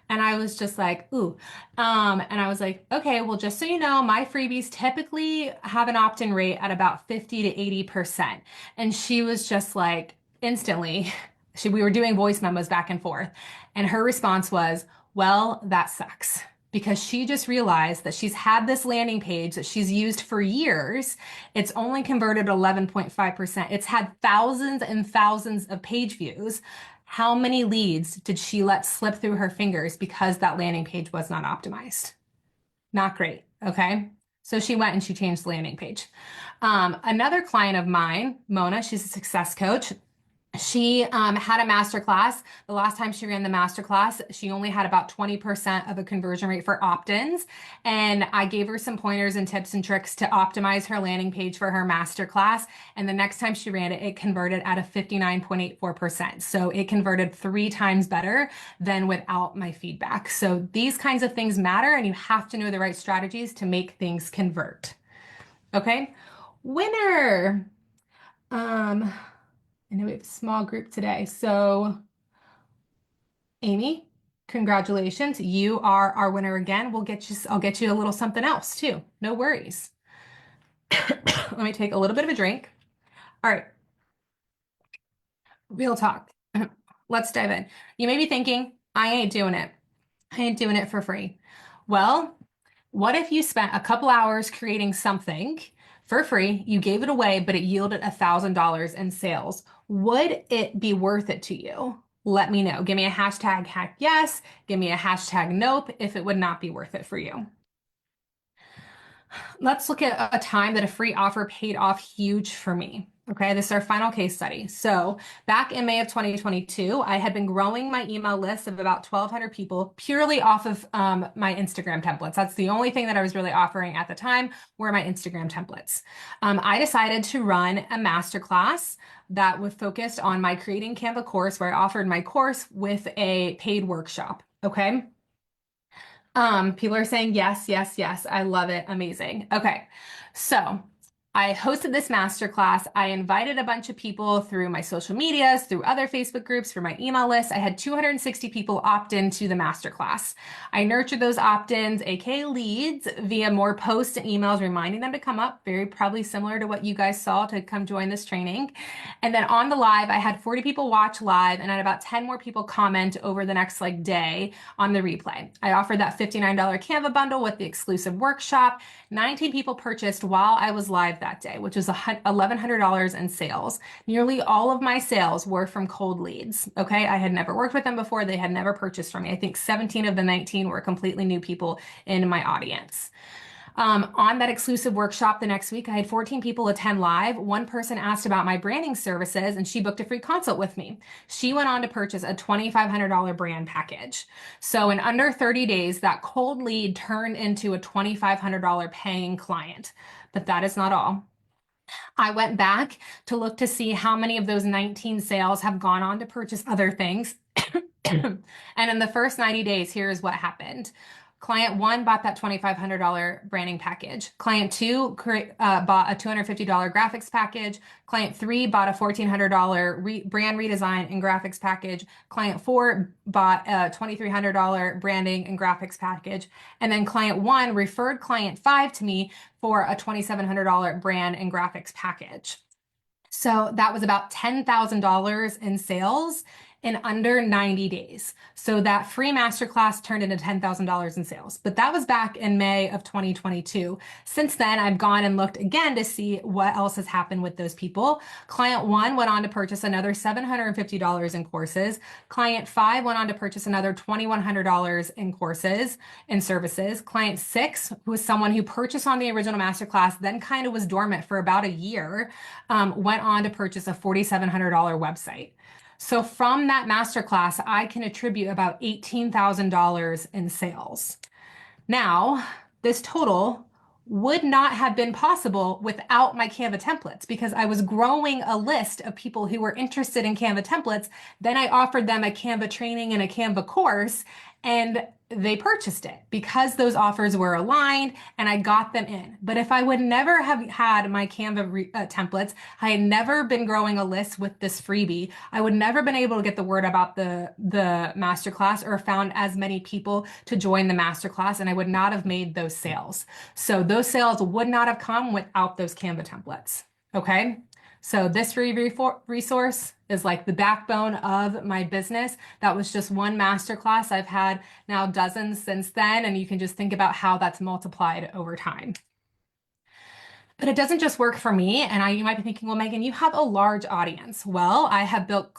And I was just like, ooh. And I was like, okay, well, just so you know, my freebies typically have an opt-in rate at about 50 to 80%. And she was just like, instantly, we were doing voice memos back and forth. And her response was, well, that sucks. Because she just realized that she's had this landing page that she's used for years. It's only converted 11.5%. It's had thousands and thousands of page views. How many leads did she let slip through her fingers because that landing page was not optimized? Not great, okay? So she went and she changed the landing page. Another client of mine, Mona, she's a success coach. She had a masterclass. The last time she ran the masterclass, she only had about 20% of a conversion rate for opt-ins. And I gave her some pointers and tips and tricks to optimize her landing page for her masterclass. And the next time she ran it, it converted at a 59.84%. So it converted 3 times better than without my feedback. So these kinds of things matter and you have to know the right strategies to make things convert. Okay, winner. I know we have a small group today. So Amy, congratulations. You are our winner again. I'll get you a little something else too. No worries. Let me take a little bit of a drink. All right. Real talk. Let's dive in. You may be thinking, I ain't doing it. I ain't doing it for free. Well, what if you spent a couple hours creating something for free, you gave it away, but it yielded $1,000 in sales? Would it be worth it to you? Let me know. Give me a hashtag hack yes. Give me a hashtag nope if it would not be worth it for you. Let's look at a time that a free offer paid off huge for me. Okay, this is our final case study. So back in May of 2022, I had been growing my email list of about 1,200 people purely off of my Instagram templates. That's the only thing that I was really offering at the time were my Instagram templates. I decided to run a masterclass that was focused on my Creating Canva course where I offered my course with a paid workshop. Okay. People are saying yes, yes, yes. I love it. Amazing. Okay. So I hosted this masterclass. I invited a bunch of people through my social medias, through other Facebook groups, through my email list. I had 260 people opt into the masterclass. I nurtured those opt-ins, aka leads, via more posts and emails reminding them to come up, very probably similar to what you guys saw to come join this training. And then on the live, I had 40 people watch live and I had about 10 more people comment over the next day on the replay. I offered that $59 Canva bundle with the exclusive workshop. 19 people purchased while I was live that day, which was $1,100 in sales. Nearly all of my sales were from cold leads. Okay. I had never worked with them before. They had never purchased from me. I think 17 of the 19 were completely new people in my audience. On that exclusive workshop the next week, I had 14 people attend live. One person asked about my branding services and she booked a free consult with me. She went on to purchase a $2,500 brand package. So in under 30 days, that cold lead turned into a $2,500 paying client. But that is not all. I went back to look to see how many of those 19 sales have gone on to purchase other things. And in the first 90 days, here's what happened. Client one bought that $2,500 branding package. Client two bought a $250 graphics package. Client three bought a $1,400 brand redesign and graphics package. Client four bought a $2,300 branding and graphics package. And then client one referred client five to me for a $2,700 brand and graphics package. So that was about $10,000 in sales in under 90 days. So that free masterclass turned into $10,000 in sales. But that was back in May of 2022. Since then, I've gone and looked again to see what else has happened with those people. Client one went on to purchase another $750 in courses. Client five went on to purchase another $2,100 in courses and services. Client six was someone who purchased on the original masterclass, then kind of was dormant for about a year, went on to purchase a $4,700 website. So from that masterclass, I can attribute about $18,000 in sales. Now, this total would not have been possible without my Canva templates because I was growing a list of people who were interested in Canva templates. Then I offered them a Canva training and a Canva course, and they purchased it because those offers were aligned and I got them in. But if I would never have had my Canva templates, I had never been growing a list with this freebie. I would never been able to get the word about the masterclass or found as many people to join the masterclass, and I would not have made those sales. So those sales would not have come without those Canva templates. Okay. So this free resource is like the backbone of my business. That was just one masterclass. I've had now dozens since then, and you can just think about how that's multiplied over time. But it doesn't just work for me. And you might be thinking, well, Megan, you have a large audience. Well, I have built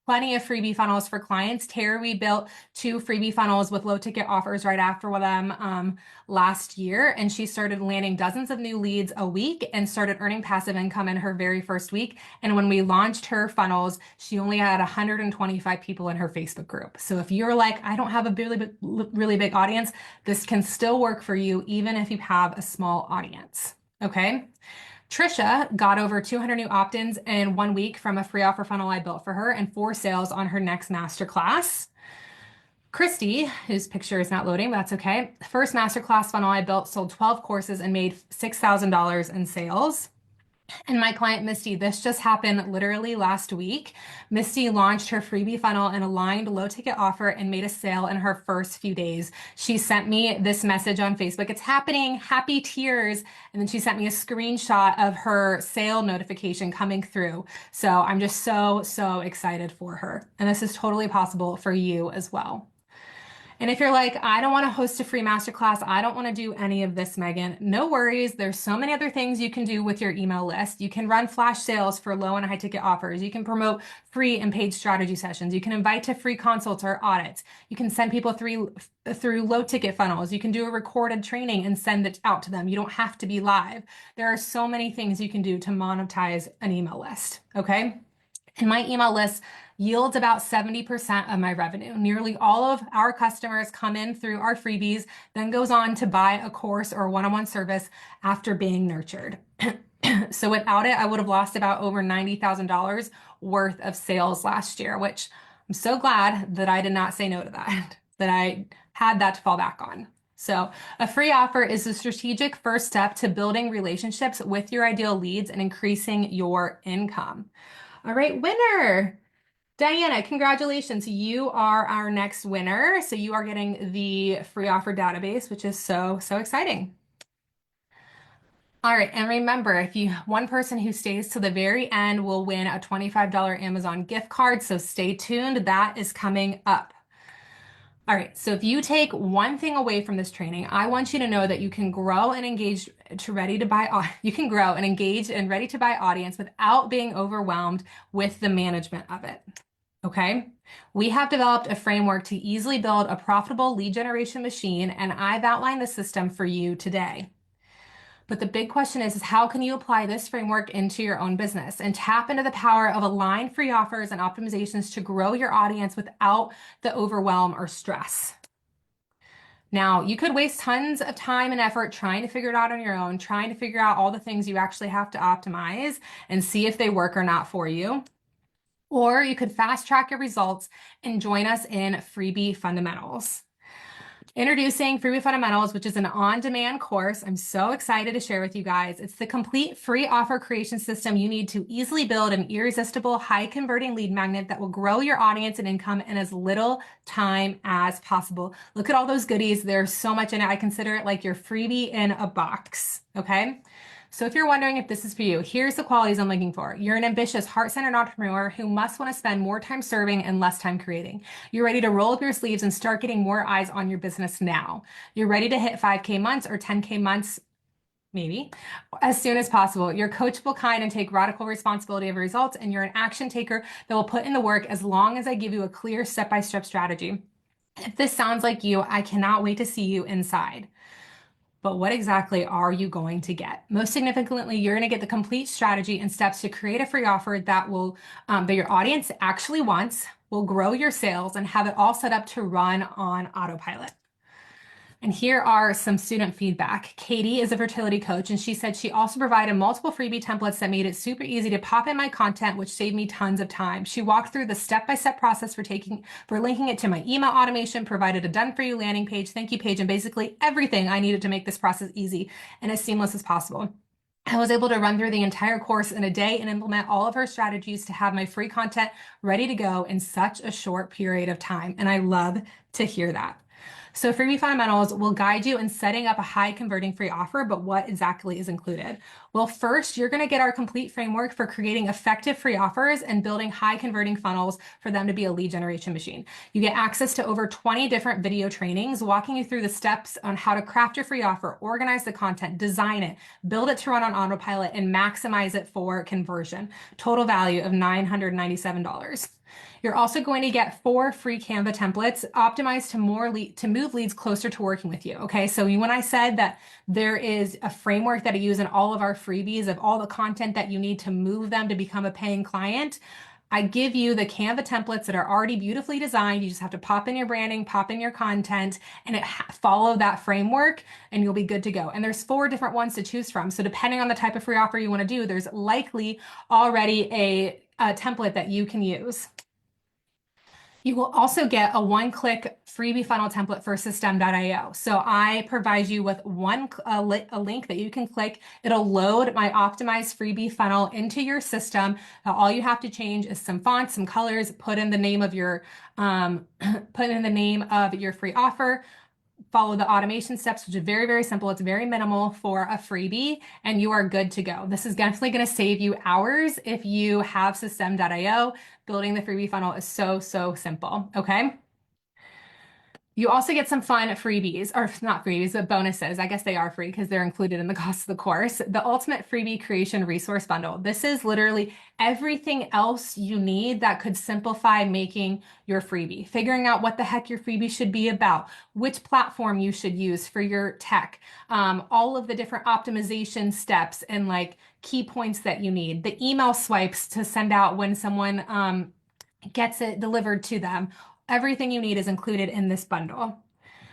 plenty of freebie funnels for clients. Terry built 2 freebie funnels with low ticket offers right after them last year. And she started landing dozens of new leads a week and started earning passive income in her very first week. And when we launched her funnels, she only had 125 people in her Facebook group. So if you're like, I don't have a really big audience, this can still work for you, even if you have a small audience. Okay. Trisha got over 200 new opt-ins in 1 week from a free offer funnel I built for her and 4 sales on her next masterclass. Christy, whose picture is not loading, but that's okay. First masterclass funnel I built sold 12 courses and made $6,000 in sales. And my client, Misty, this just happened literally last week. Misty launched her freebie funnel and aligned low ticket offer and made a sale in her first few days. She sent me this message on Facebook. It's happening, happy tears. And then she sent me a screenshot of her sale notification coming through. So I'm just so excited for her. And this is totally possible for you as well. And if you're like, I don't want to host a free masterclass, I don't want to do any of this, Megan, no worries. There's so many other things you can do with your email list. You can run flash sales for low and high ticket offers. You can promote free and paid strategy sessions. You can invite to free consults or audits. You can send people through low ticket funnels. You can do a recorded training and send it out to them. You don't have to be live. There are so many things you can do to monetize an email list. Okay. And my email list yields about 70% of my revenue. Nearly all of our customers come in through our freebies, then goes on to buy a course or one-on-one service after being nurtured. So without it, I would have lost about over $90,000 worth of sales last year, which I'm so glad that I did not say no to that, that I had that to fall back on. So a free offer is a strategic first step to building relationships with your ideal leads and increasing your income. All right, winner. Diana, congratulations. You are our next winner. So you are getting the free offer database, which is so, so exciting. All right, and remember, if you one person who stays to the very end will win a $25 Amazon gift card. So stay tuned. That is coming up. All right, so if you take one thing away from this training, I want you to know that you can grow and engage to ready to buy, you can grow and engage and ready to buy audience without being overwhelmed with the management of it. Okay. We have developed a framework to easily build a profitable lead generation machine, and I've outlined the system for you today. But the big question is how can you apply this framework into your own business and tap into the power of aligned free offers and optimizations to grow your audience without the overwhelm or stress? Now, you could waste tons of time and effort trying to figure it out on your own, trying to figure out all the things you actually have to optimize and see if they work or not for you. Or you could fast track your results and join us in Freebie Fundamentals. Introducing Freebie Fundamentals, which is an on-demand course I'm so excited to share with you guys. It's the complete free offer creation system you need to easily build an irresistible, high-converting lead magnet that will grow your audience and income in as little time as possible. Look at all those goodies. There's so much in it. I consider it like your freebie in a box, okay? So if you're wondering if this is for you, here's the qualities I'm looking for. You're an ambitious, heart-centered entrepreneur who must want to spend more time serving and less time creating. You're ready to roll up your sleeves and start getting more eyes on your business now. You're ready to hit 5K months or 10K months, maybe, as soon as possible. You're coachable, kind, and take radical responsibility of results, and you're an action taker that will put in the work as long as I give you a clear step-by-step strategy. If this sounds like you, I cannot wait to see you inside. But what exactly are you going to get? Most significantly, you're going to get the complete strategy and steps to create a free offer that will that your audience actually wants, will grow your sales, and have it all set up to run on autopilot. And here are some student feedback. Katie is a fertility coach, and she said she also provided multiple freebie templates that made it super easy to pop in my content, which saved me tons of time. She walked through the step-by-step process for linking it to my email automation, provided a done-for-you landing page, thank you page, and basically everything I needed to make this process easy and as seamless as possible. I was able to run through the entire course in a day and implement all of her strategies to have my free content ready to go in such a short period of time. And I love to hear that. So Freebie Fundamentals will guide you in setting up a high converting free offer, but what exactly is included? Well, first, you're going to get our complete framework for creating effective free offers and building high converting funnels for them to be a lead generation machine. You get access to over 20 different video trainings walking you through the steps on how to craft your free offer, organize the content, design it, build it to run on autopilot, and maximize it for conversion. Total value of $997. You're also going to get 4 free Canva templates optimized to move leads closer to working with you. Okay, so when I said that there is a framework that I use in all of our freebies of all the content that you need to move them to become a paying client, I give you the Canva templates that are already beautifully designed. You just have to pop in your branding, pop in your content, and follow that framework, and you'll be good to go. And there's 4 different ones to choose from. So depending on the type of free offer you want to do, there's likely already a template that you can use. You will also get a one-click freebie funnel template for System.io. So I provide you with a link that you can click. It'll load my optimized freebie funnel into your system. All you have to change is some fonts, some colors, put in the name of your free offer. Follow the automation steps, which are very, very simple. It's very minimal for a freebie, and you are good to go. This is definitely going to save you hours if you have System.io. Building the freebie funnel is so, so simple, okay? You also get some fun freebies, or not freebies, but bonuses. I guess they are free because they're included in the cost of the course. The Ultimate Freebie Creation Resource Bundle. This is literally everything else you need that could simplify making your freebie. Figuring out what the heck your freebie should be about, which platform you should use for your tech, all of the different optimization steps and like key points that you need, the email swipes to send out when someone gets it delivered to them. Everything you need is included in this bundle.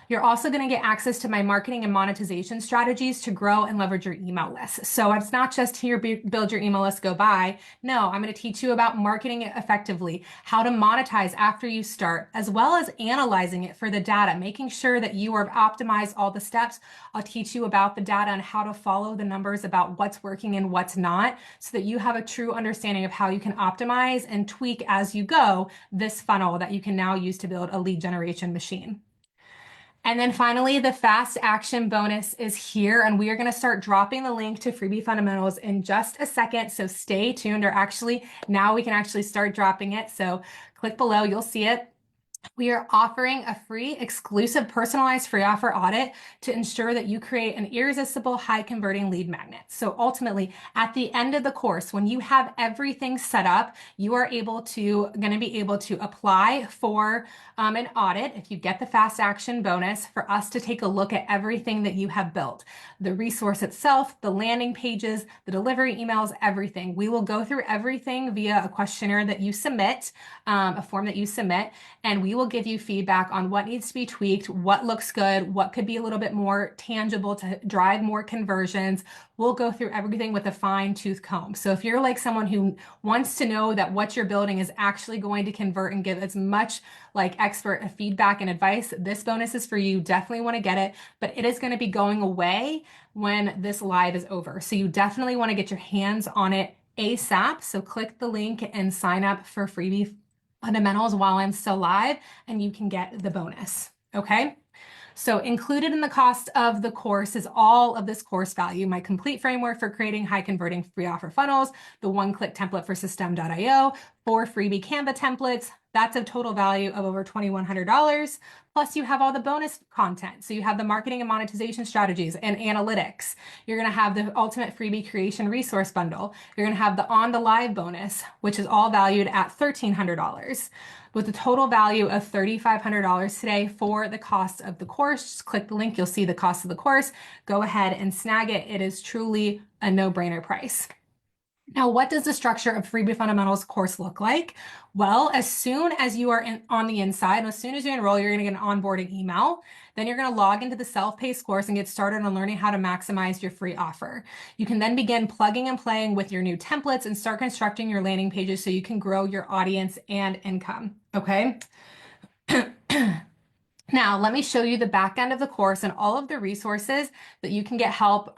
You're also going to get access to my marketing and monetization strategies to grow and leverage your email list. So it's not just here, build your email list, go buy. No, I'm going to teach you about marketing it effectively, how to monetize after you start, as well as analyzing it for the data, making sure that you are optimized all the steps. I'll teach you about the data and how to follow the numbers about what's working and what's not, so that you have a true understanding of how you can optimize and tweak as you go this funnel that you can now use to build a lead generation machine. And then finally, the fast action bonus is here, and we are going to start dropping the link to Freebie Fundamentals in just a second. So stay tuned, or actually now we can actually start dropping it. So click below, you'll see it. We are offering a free, exclusive, personalized free offer audit to ensure that you create an irresistible, high converting lead magnet. So ultimately, at the end of the course, when you have everything set up, you are going to be able to apply for an audit if you get the fast action bonus, for us to take a look at everything that you have built, the resource itself, the landing pages, the delivery emails, everything. We will go through everything via a questionnaire that you submit, a form that you submit, and we will give you feedback on what needs to be tweaked, what looks good, what could be a little bit more tangible to drive more conversions. We'll go through everything with a fine-tooth comb. So if you're like someone who wants to know that what you're building is actually going to convert and give as much like expert feedback and advice, this bonus is for you. Definitely want to get it, but it is going to be going away when this live is over. So you definitely want to get your hands on it ASAP. So click the link and sign up for Freebie Fundamentals while I'm still live, and you can get the bonus. Okay. So included in the cost of the course is all of this course value: my complete framework for creating high converting free offer funnels, the one-click template for System.io, 4 freebie Canva templates. That's a total value of over $2,100. Plus you have all the bonus content. So you have the marketing and monetization strategies and analytics. You're going to have the ultimate freebie creation resource bundle. You're going to have the on the live bonus, which is all valued at $1,300, with a total value of $3,500 today for the cost of the course. Just click the link, you'll see the cost of the course. Go ahead and snag it. It is truly a no-brainer price. Now, what does the structure of Freebie Fundamentals course look like? Well, as soon as you are on the inside, as soon as you enroll, you're going to get an onboarding email. Then you're going to log into the self-paced course and get started on learning how to maximize your free offer. You can then begin plugging and playing with your new templates and start constructing your landing pages so you can grow your audience and income. Okay. Now, let me show you the back end of the course and all of the resources that you can get help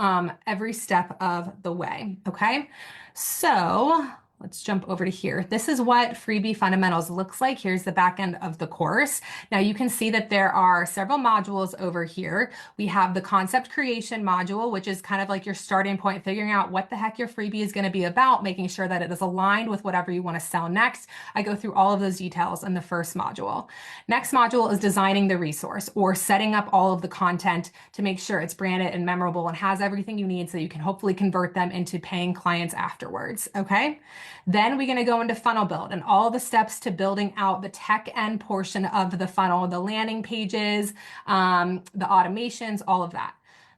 every step of the way. Okay. So let's jump over to here. This is what Freebie Fundamentals looks like. Here's the back end of the course. Now you can see that there are several modules over here. We have the concept creation module, which is kind of like your starting point, figuring out what the heck your freebie is going to be about, making sure that it is aligned with whatever you want to sell next. I go through all of those details in the first module. Next module is designing the resource, or setting up all of the content to make sure it's branded and memorable and has everything you need so you can hopefully convert them into paying clients afterwards. Okay. Then we're going to go into funnel build and all the steps to building out the tech end portion of the funnel, the landing pages, the automations, all of that.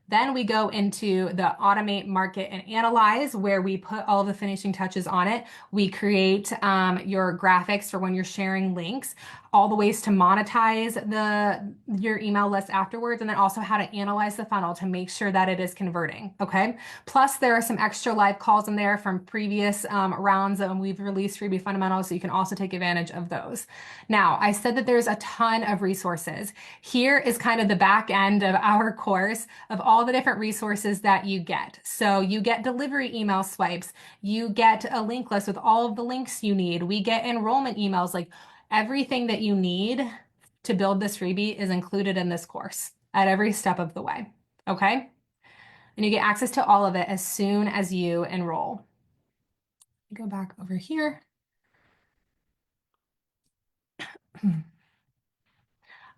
Then we go into the automate, market, and analyze, where we put all of the finishing touches on it. We create your graphics for when you're sharing links, all the ways to monetize your email list afterwards, and then also how to analyze the funnel to make sure that it is converting. Okay. Plus, there are some extra live calls in there from previous rounds that we've released Freebie Fundamentals, so you can also take advantage of those. Now, I said that there's a ton of resources. Here is kind of the back end of our course of all the different resources that you get. So you get delivery email swipes, you get a link list with all of the links you need. We get enrollment emails, like everything that you need to build this freebie is included in this course at every step of the way. Okay. And you get access to all of it as soon as you enroll. Go back over here.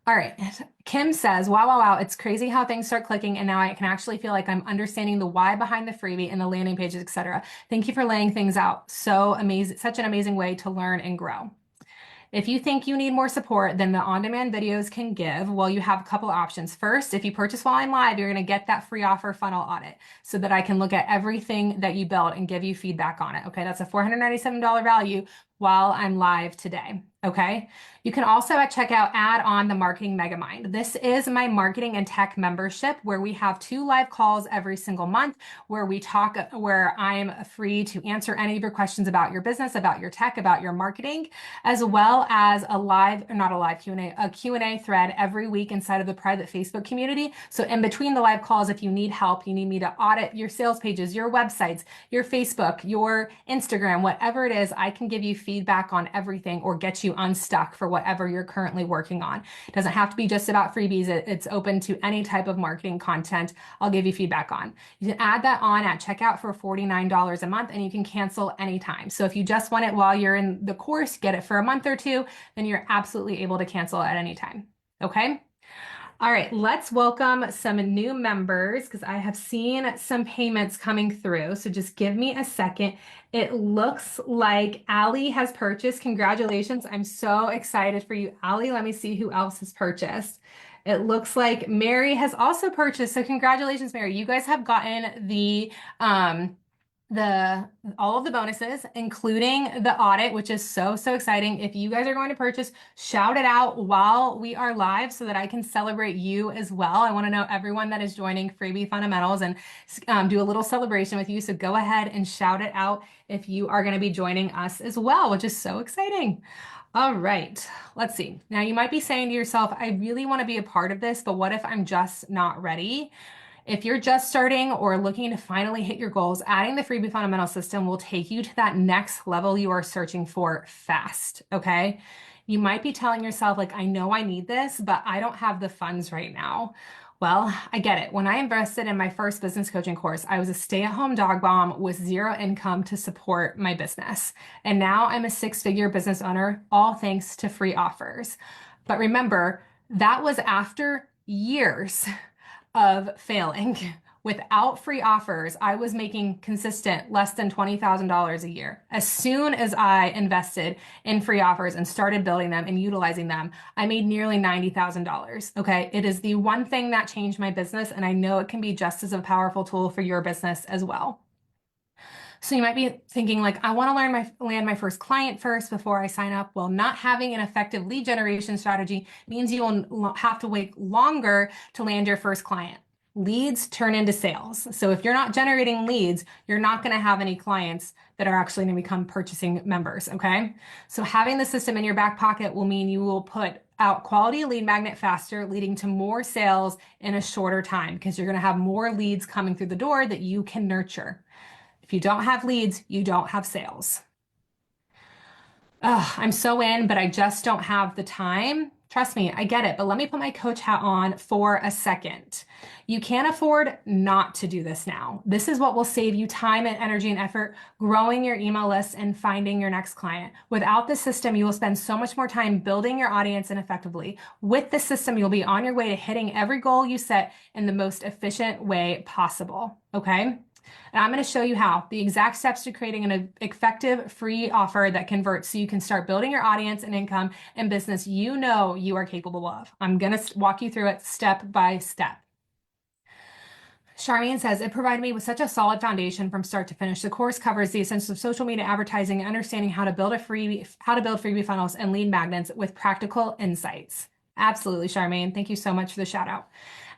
All right. Kim says, wow, wow, wow. It's crazy how things start clicking. And now I can actually feel like I'm understanding the why behind the freebie and the landing pages, etc. Thank you for laying things out. So amazing, such an amazing way to learn and grow. If you think you need more support than the on-demand videos can give, well, you have a couple options. First, if you purchase while I'm live, you're going to get that free offer funnel audit so that I can look at everything that you built and give you feedback on it. Okay, that's a $497 value, while I'm live today. Okay. You can also at checkout add on the Marketing Megamind. This is my marketing and tech membership where we have 2 live calls every single month where we talk, where I'm free to answer any of your questions about your business, about your tech, about your marketing, as well as a live, not a live Q&A, a Q&A thread every week inside of the private Facebook community. So in between the live calls, if you need help, you need me to audit your sales pages, your websites, your Facebook, your Instagram, whatever it is, I can give you feedback on everything or get you unstuck for whatever you're currently working on. It doesn't have to be just about freebies. It's open to any type of marketing content I'll give you feedback on. You can add that on at checkout for $49 a month and you can cancel anytime. So if you just want it while you're in the course, get it for a month or two, then you're absolutely able to cancel at any time. Okay? All right, let's welcome some new members because I have seen some payments coming through. So just give me a second. It looks like Ali has purchased. Congratulations. I'm so excited for you, Ali. Let me see who else has purchased. It looks like Mary has also purchased. So congratulations, Mary. You guys have gotten all of the bonuses, including the audit, which is so exciting. If you guys are going to purchase, shout it out while we are live so that I can celebrate you as well. I want to know everyone that is joining Freebie Fundamentals and do a little celebration with you. So go ahead and shout it out if you are going to be joining us as well, which is so exciting. All right, let's see. Now you might be saying to yourself, I really want to be a part of this, but what if I'm just not ready? If you're just starting or looking to finally hit your goals, adding the Freebie Fundamental System will take you to that next level you are searching for fast, okay? You might be telling yourself, like, I know I need this, but I don't have the funds right now. Well, I get it. When I invested in my first business coaching course, I was a stay-at-home dog mom with 0 income to support my business. And now I'm a 6-figure business owner, all thanks to free offers. But remember, that was after years of failing. Without free offers, I was making consistent less than $20,000 a year. As soon as I invested in free offers and started building them and utilizing them, I made nearly $90,000. Okay. It is the one thing that changed my business. And I know it can be just as a powerful tool for your business as well. So you might be thinking like, I want to land my first client first before I sign up. Well, not having an effective lead generation strategy means you will have to wait longer to land your first client. Leads turn into sales. So if you're not generating leads, you're not going to have any clients that are actually going to become purchasing members. Okay. So having the system in your back pocket will mean you will put out quality lead magnet faster, leading to more sales in a shorter time because you're going to have more leads coming through the door that you can nurture. If you don't have leads, you don't have sales. I'm so in, but I just don't have the time. Trust me, I get it, but let me put my coach hat on for a second. You can't afford not to do this now. This is what will save you time and energy and effort growing your email list and finding your next client. Without the system, you will spend so much more time building your audience and effectively. With the system, you'll be on your way to hitting every goal you set in the most efficient way possible. Okay? And I'm going to show you how, the exact steps to creating an effective free offer that converts so you can start building your audience and income and business you know you are capable of. I'm going to walk you through it step by step. Charmaine says, it provided me with such a solid foundation from start to finish. The course covers the essentials of social media advertising and understanding how to build freebie funnels and lead magnets with practical insights. Absolutely, Charmaine. Thank you so much for the shout out.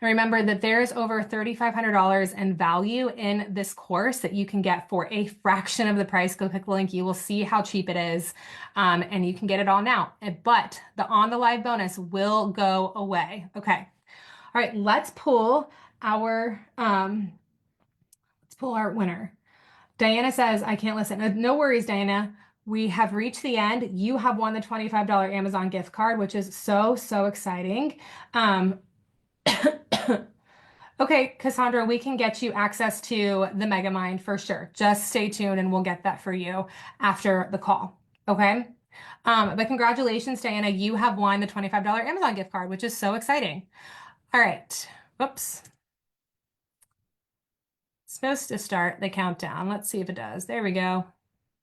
And remember that there's over $3,500 in value in this course that you can get for a fraction of the price. Go click the link. You will see how cheap it is. And you can get it all now. But the on the live bonus will go away. Okay. All right, let's pull our winner. Diana says, I can't listen. No worries, Diana. We have reached the end. You have won the $25 Amazon gift card, which is so exciting. Okay, Cassandra, we can get you access to the Megamind for sure. Just stay tuned and we'll get that for you after the call. Okay. But congratulations, Diana. You have won the $25 Amazon gift card, which is so exciting. All right. Whoops. It's supposed to start the countdown. Let's see if it does. There we go.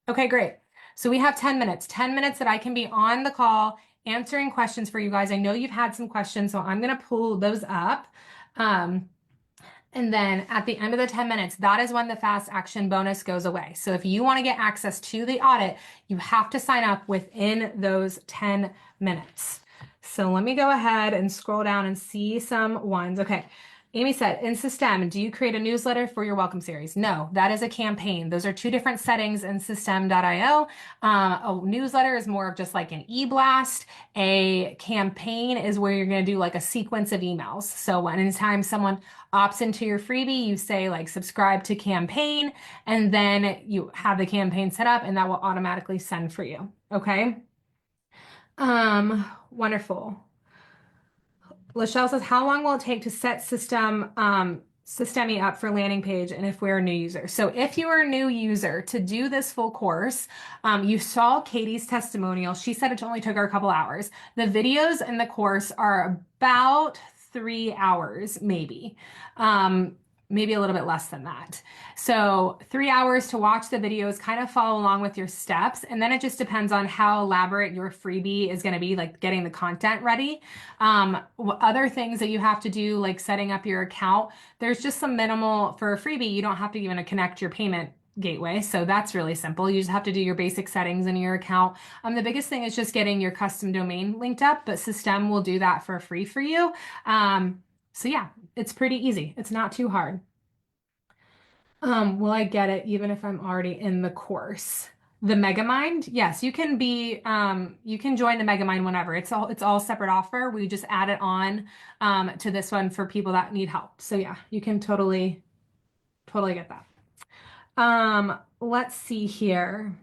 Okay, great. So we have 10 minutes that I can be on the call answering questions for you guys. I know you've had some questions, so I'm going to pull those up. And then at the end of the 10 minutes, that is when the fast action bonus goes away. So if you want to get access to the audit, you have to sign up within those 10 minutes. So let me go ahead and scroll down and see some ones. Okay. Amy said, in System, do you create a newsletter for your welcome series? No, that is a campaign. Those are two different settings in System.io. A newsletter is more of just like an e-blast. A campaign is where you're going to do like a sequence of emails. So anytime someone opts into your freebie, you say like subscribe to campaign, and then you have the campaign set up and that will automatically send for you. Okay. Wonderful. Lachelle says, how long will it take to set Systemi up for landing page and if we're a new user? So if you are a new user to do this full course, you saw Katie's testimonial. She said it only took her a couple hours. The videos in the course are about 3 hours, maybe. Maybe a little bit less than that. So 3 hours to watch the videos, kind of follow along with your steps. And then it just depends on how elaborate your freebie is going to be, like getting the content ready. Other things that you have to do, like setting up your account, there's just some minimal for a freebie. You don't have to even connect your payment gateway. So that's really simple. You just have to do your basic settings in your account. The biggest thing is just getting your custom domain linked up, but System will do that for free for you. So yeah, it's pretty easy. It's not too hard. Will I get it even if I'm already in the course? The Megamind? Yes, you can you can join the Megamind whenever. It's all separate offer. We just add it on to this one for people that need help. So yeah, you can totally get that. Let's see here.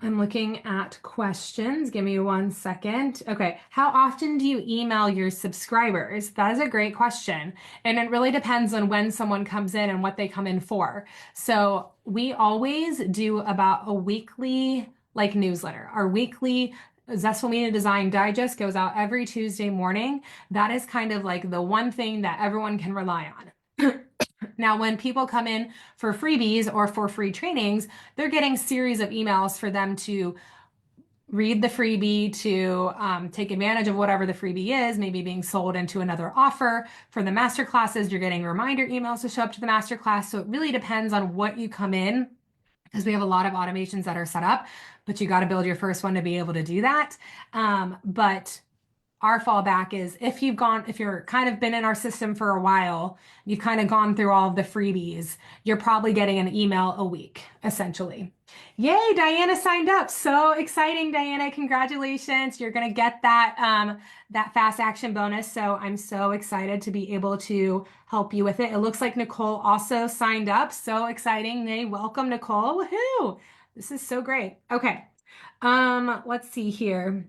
I'm looking at questions. Give me 1 second. Okay. How often do you email your subscribers? That is a great question. And it really depends on when someone comes in and what they come in for. So we always do about a weekly newsletter. Our weekly Zestful Media Design Digest goes out every Tuesday morning. That is kind of like the one thing that everyone can rely on. Now, when people come in for freebies or for free trainings, they're getting series of emails for them to read the freebie, to take advantage of whatever the freebie is, maybe being sold into another offer. For the masterclasses, you're getting reminder emails to show up to the masterclass. So it really depends on what you come in, because we have a lot of automations that are set up, but you got to build your first one to be able to do that. But our fallback is if you're kind of been in our system for a while, you've kind of gone through all of the freebies, you're probably getting an email a week, essentially. Yay, Diana signed up. So exciting, Diana. Congratulations. You're going to get that, that fast action bonus. So I'm so excited to be able to help you with it. It looks like Nicole also signed up. So exciting. Hey, welcome, Nicole. Woohoo. This is so great. Okay. Let's see here.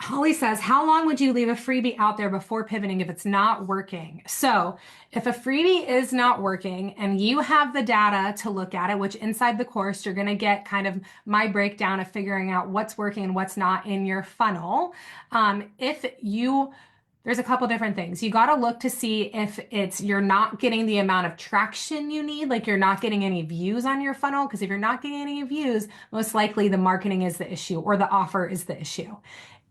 Holly says, how long would you leave a freebie out there before pivoting if it's not working? So if a freebie is not working and you have the data to look at it, which inside the course, you're going to get kind of my breakdown of figuring out what's working and what's not in your funnel. There's a couple different things. You got to look to see if you're not getting the amount of traction you need, like you're not getting any views on your funnel. Because if you're not getting any views, most likely the marketing is the issue or the offer is the issue.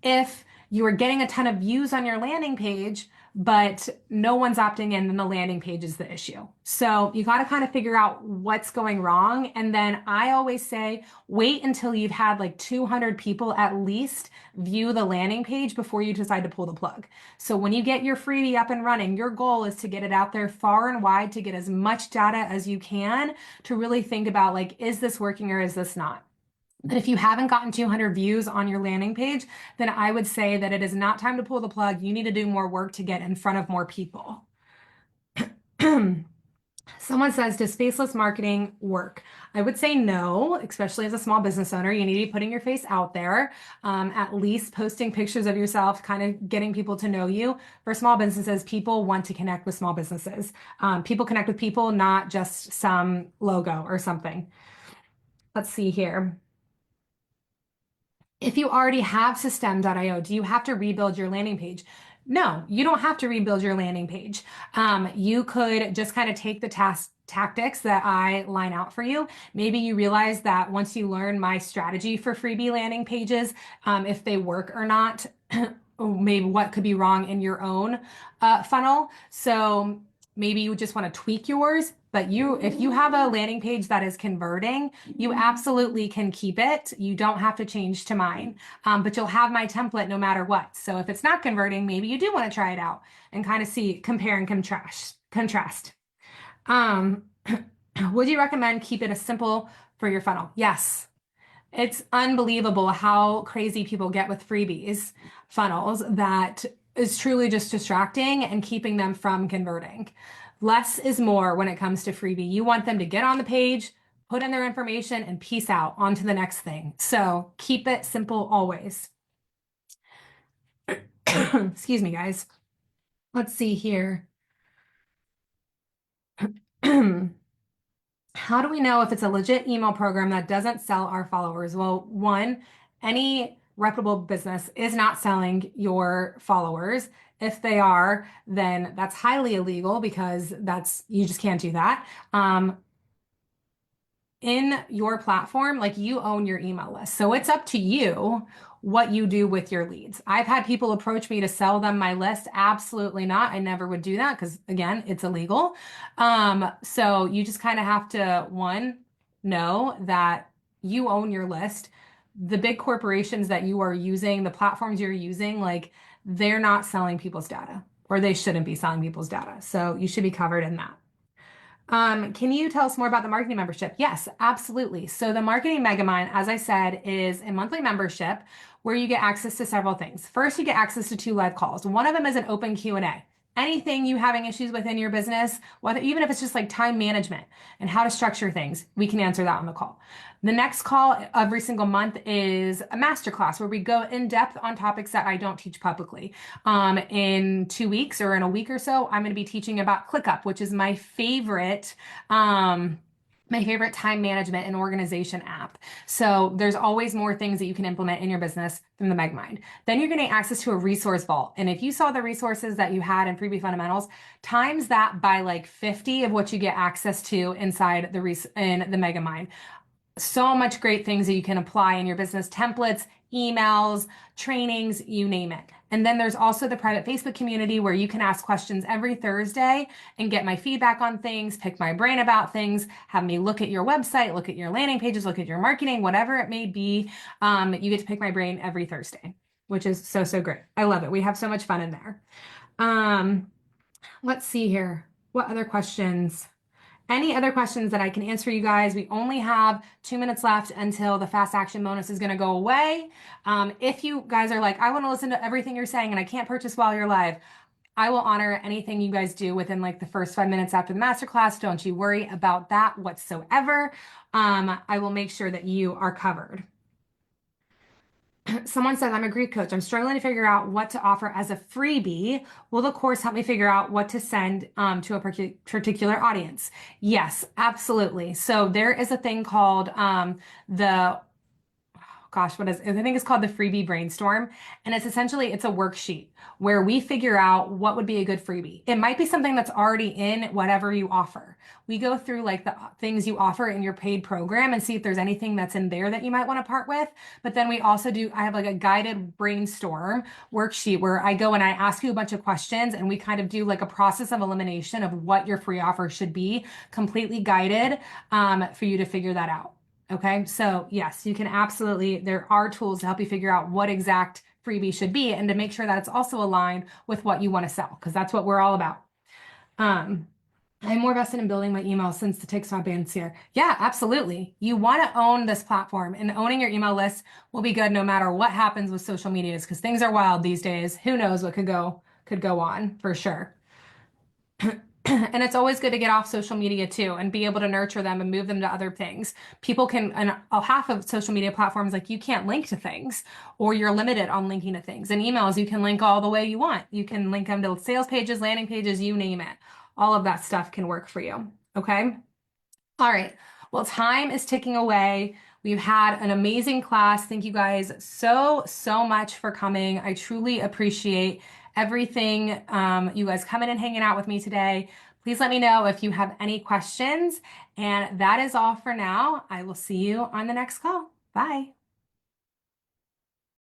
If you are getting a ton of views on your landing page, but no one's opting in, then the landing page is the issue. So you got to kind of figure out what's going wrong. And then I always say, wait until you've had like 200 people at least view the landing page before you decide to pull the plug. So when you get your freebie up and running, your goal is to get it out there far and wide, to get as much data as you can, to really think about like, is this working or is this not? But if you haven't gotten 200 views on your landing page, then I would say that it is not time to pull the plug. You need to do more work to get in front of more people. Someone says, does faceless marketing work? I would say no, especially as a small business owner. You need to be putting your face out there, at least posting pictures of yourself, kind of getting people to know you. For small businesses, people want to connect with small businesses. People connect with people, not just some logo or something. Let's see here. If you already have System.io, do you have to rebuild your landing page? No, you don't have to rebuild your landing page. You could just kind of take the tactics that I line out for you. Maybe you realize that once you learn my strategy for freebie landing pages, if they work or not, maybe what could be wrong in your own funnel. So maybe you just want to tweak yours, but if you have a landing page that is converting, you absolutely can keep it. You don't have to change to mine, but you'll have my template no matter what. So if it's not converting, maybe you do want to try it out and kind of see, compare and contrast. Um, would you recommend keep it as simple for your funnel? Yes. It's unbelievable how crazy people get with freebies funnels that is truly just distracting and keeping them from converting. Less is more when it comes to freebie. You want them to get on the page, put in their information, and peace out on to the next thing. So keep it simple always. Excuse me, guys. Let's see here. How do we know if it's a legit email program that doesn't sell our followers? Well, one, any reputable business is not selling your followers. If they are, then that's highly illegal because you just can't do that. In your platform, like you own your email list. So it's up to you what you do with your leads. I've had people approach me to sell them my list. Absolutely not. I never would do that because again, it's illegal. So you just kind of have to, one, know that you own your list. The big corporations that you are using, the platforms you're using, like they're not selling people's data or they shouldn't be selling people's data. So you should be covered in that. Can you tell us more about the marketing membership? Yes, absolutely. So the Marketing Megamind, as I said, is a monthly membership where you get access to several things. First, you get access to 2 live calls. One of them is an open Q&A. Anything you having issues within your business, whether even if it's just like time management and how to structure things, we can answer that on the call. The next call every single month is a masterclass where we go in depth on topics that I don't teach publicly. In 2 weeks or in a week or so, I'm going to be teaching about ClickUp, which is my favorite time management and organization app. So there's always more things that you can implement in your business from the Megamind. Then you're getting access to a resource vault. And if you saw the resources that you had in Freebie Fundamentals, times that by like 50 of what you get access to inside in the Megamind. So much great things that you can apply in your business, templates, emails, trainings, you name it. And then there's also the private Facebook community where you can ask questions every Thursday and get my feedback on things, pick my brain about things, have me look at your website, look at your landing pages, look at your marketing, whatever it may be. You get to pick my brain every Thursday, which is so, so great. I love it. We have so much fun in there. Let's see here. What other questions? Any other questions that I can answer you guys? We only have 2 minutes left until the fast action bonus is going to go away. If you guys are like, I want to listen to everything you're saying and I can't purchase while you're live, I will honor anything you guys do within like the first 5 minutes after the masterclass. Don't you worry about that whatsoever. I will make sure that you are covered. Someone says, I'm a Greek coach. I'm struggling to figure out what to offer as a freebie. Will the course help me figure out what to send to a particular audience? Yes, absolutely. So there is a thing called what is it? I think it's called the freebie brainstorm. And it's a worksheet where we figure out what would be a good freebie. It might be something that's already in whatever you offer. We go through like the things you offer in your paid program and see if there's anything that's in there that you might want to part with. But then I have like a guided brainstorm worksheet where I go and I ask you a bunch of questions and we kind of do like a process of elimination of what your free offer should be, completely guided for you to figure that out. Okay, so yes, you can absolutely, there are tools to help you figure out what exact freebie should be and to make sure that it's also aligned with what you want to sell, because that's what we're all about. I'm more vested in building my email since the TikTok ban's here. Yeah, absolutely. You want to own this platform, and owning your email list will be good no matter what happens with social medias, because things are wild these days. Who knows what could go on for sure. And it's always good to get off social media too and be able to nurture them and move them to other things. People can, and half of social media platforms, like you can't link to things or you're limited on linking to things. In emails, you can link all the way you want. You can link them to sales pages, landing pages, you name it. All of that stuff can work for you. Okay. All right. Well, time is ticking away. We've had an amazing class. Thank you guys so, so much for coming. I truly appreciate everything. You guys coming and hanging out with me today. Please let me know if you have any questions. And that is all for now. I will see you on the next call. Bye.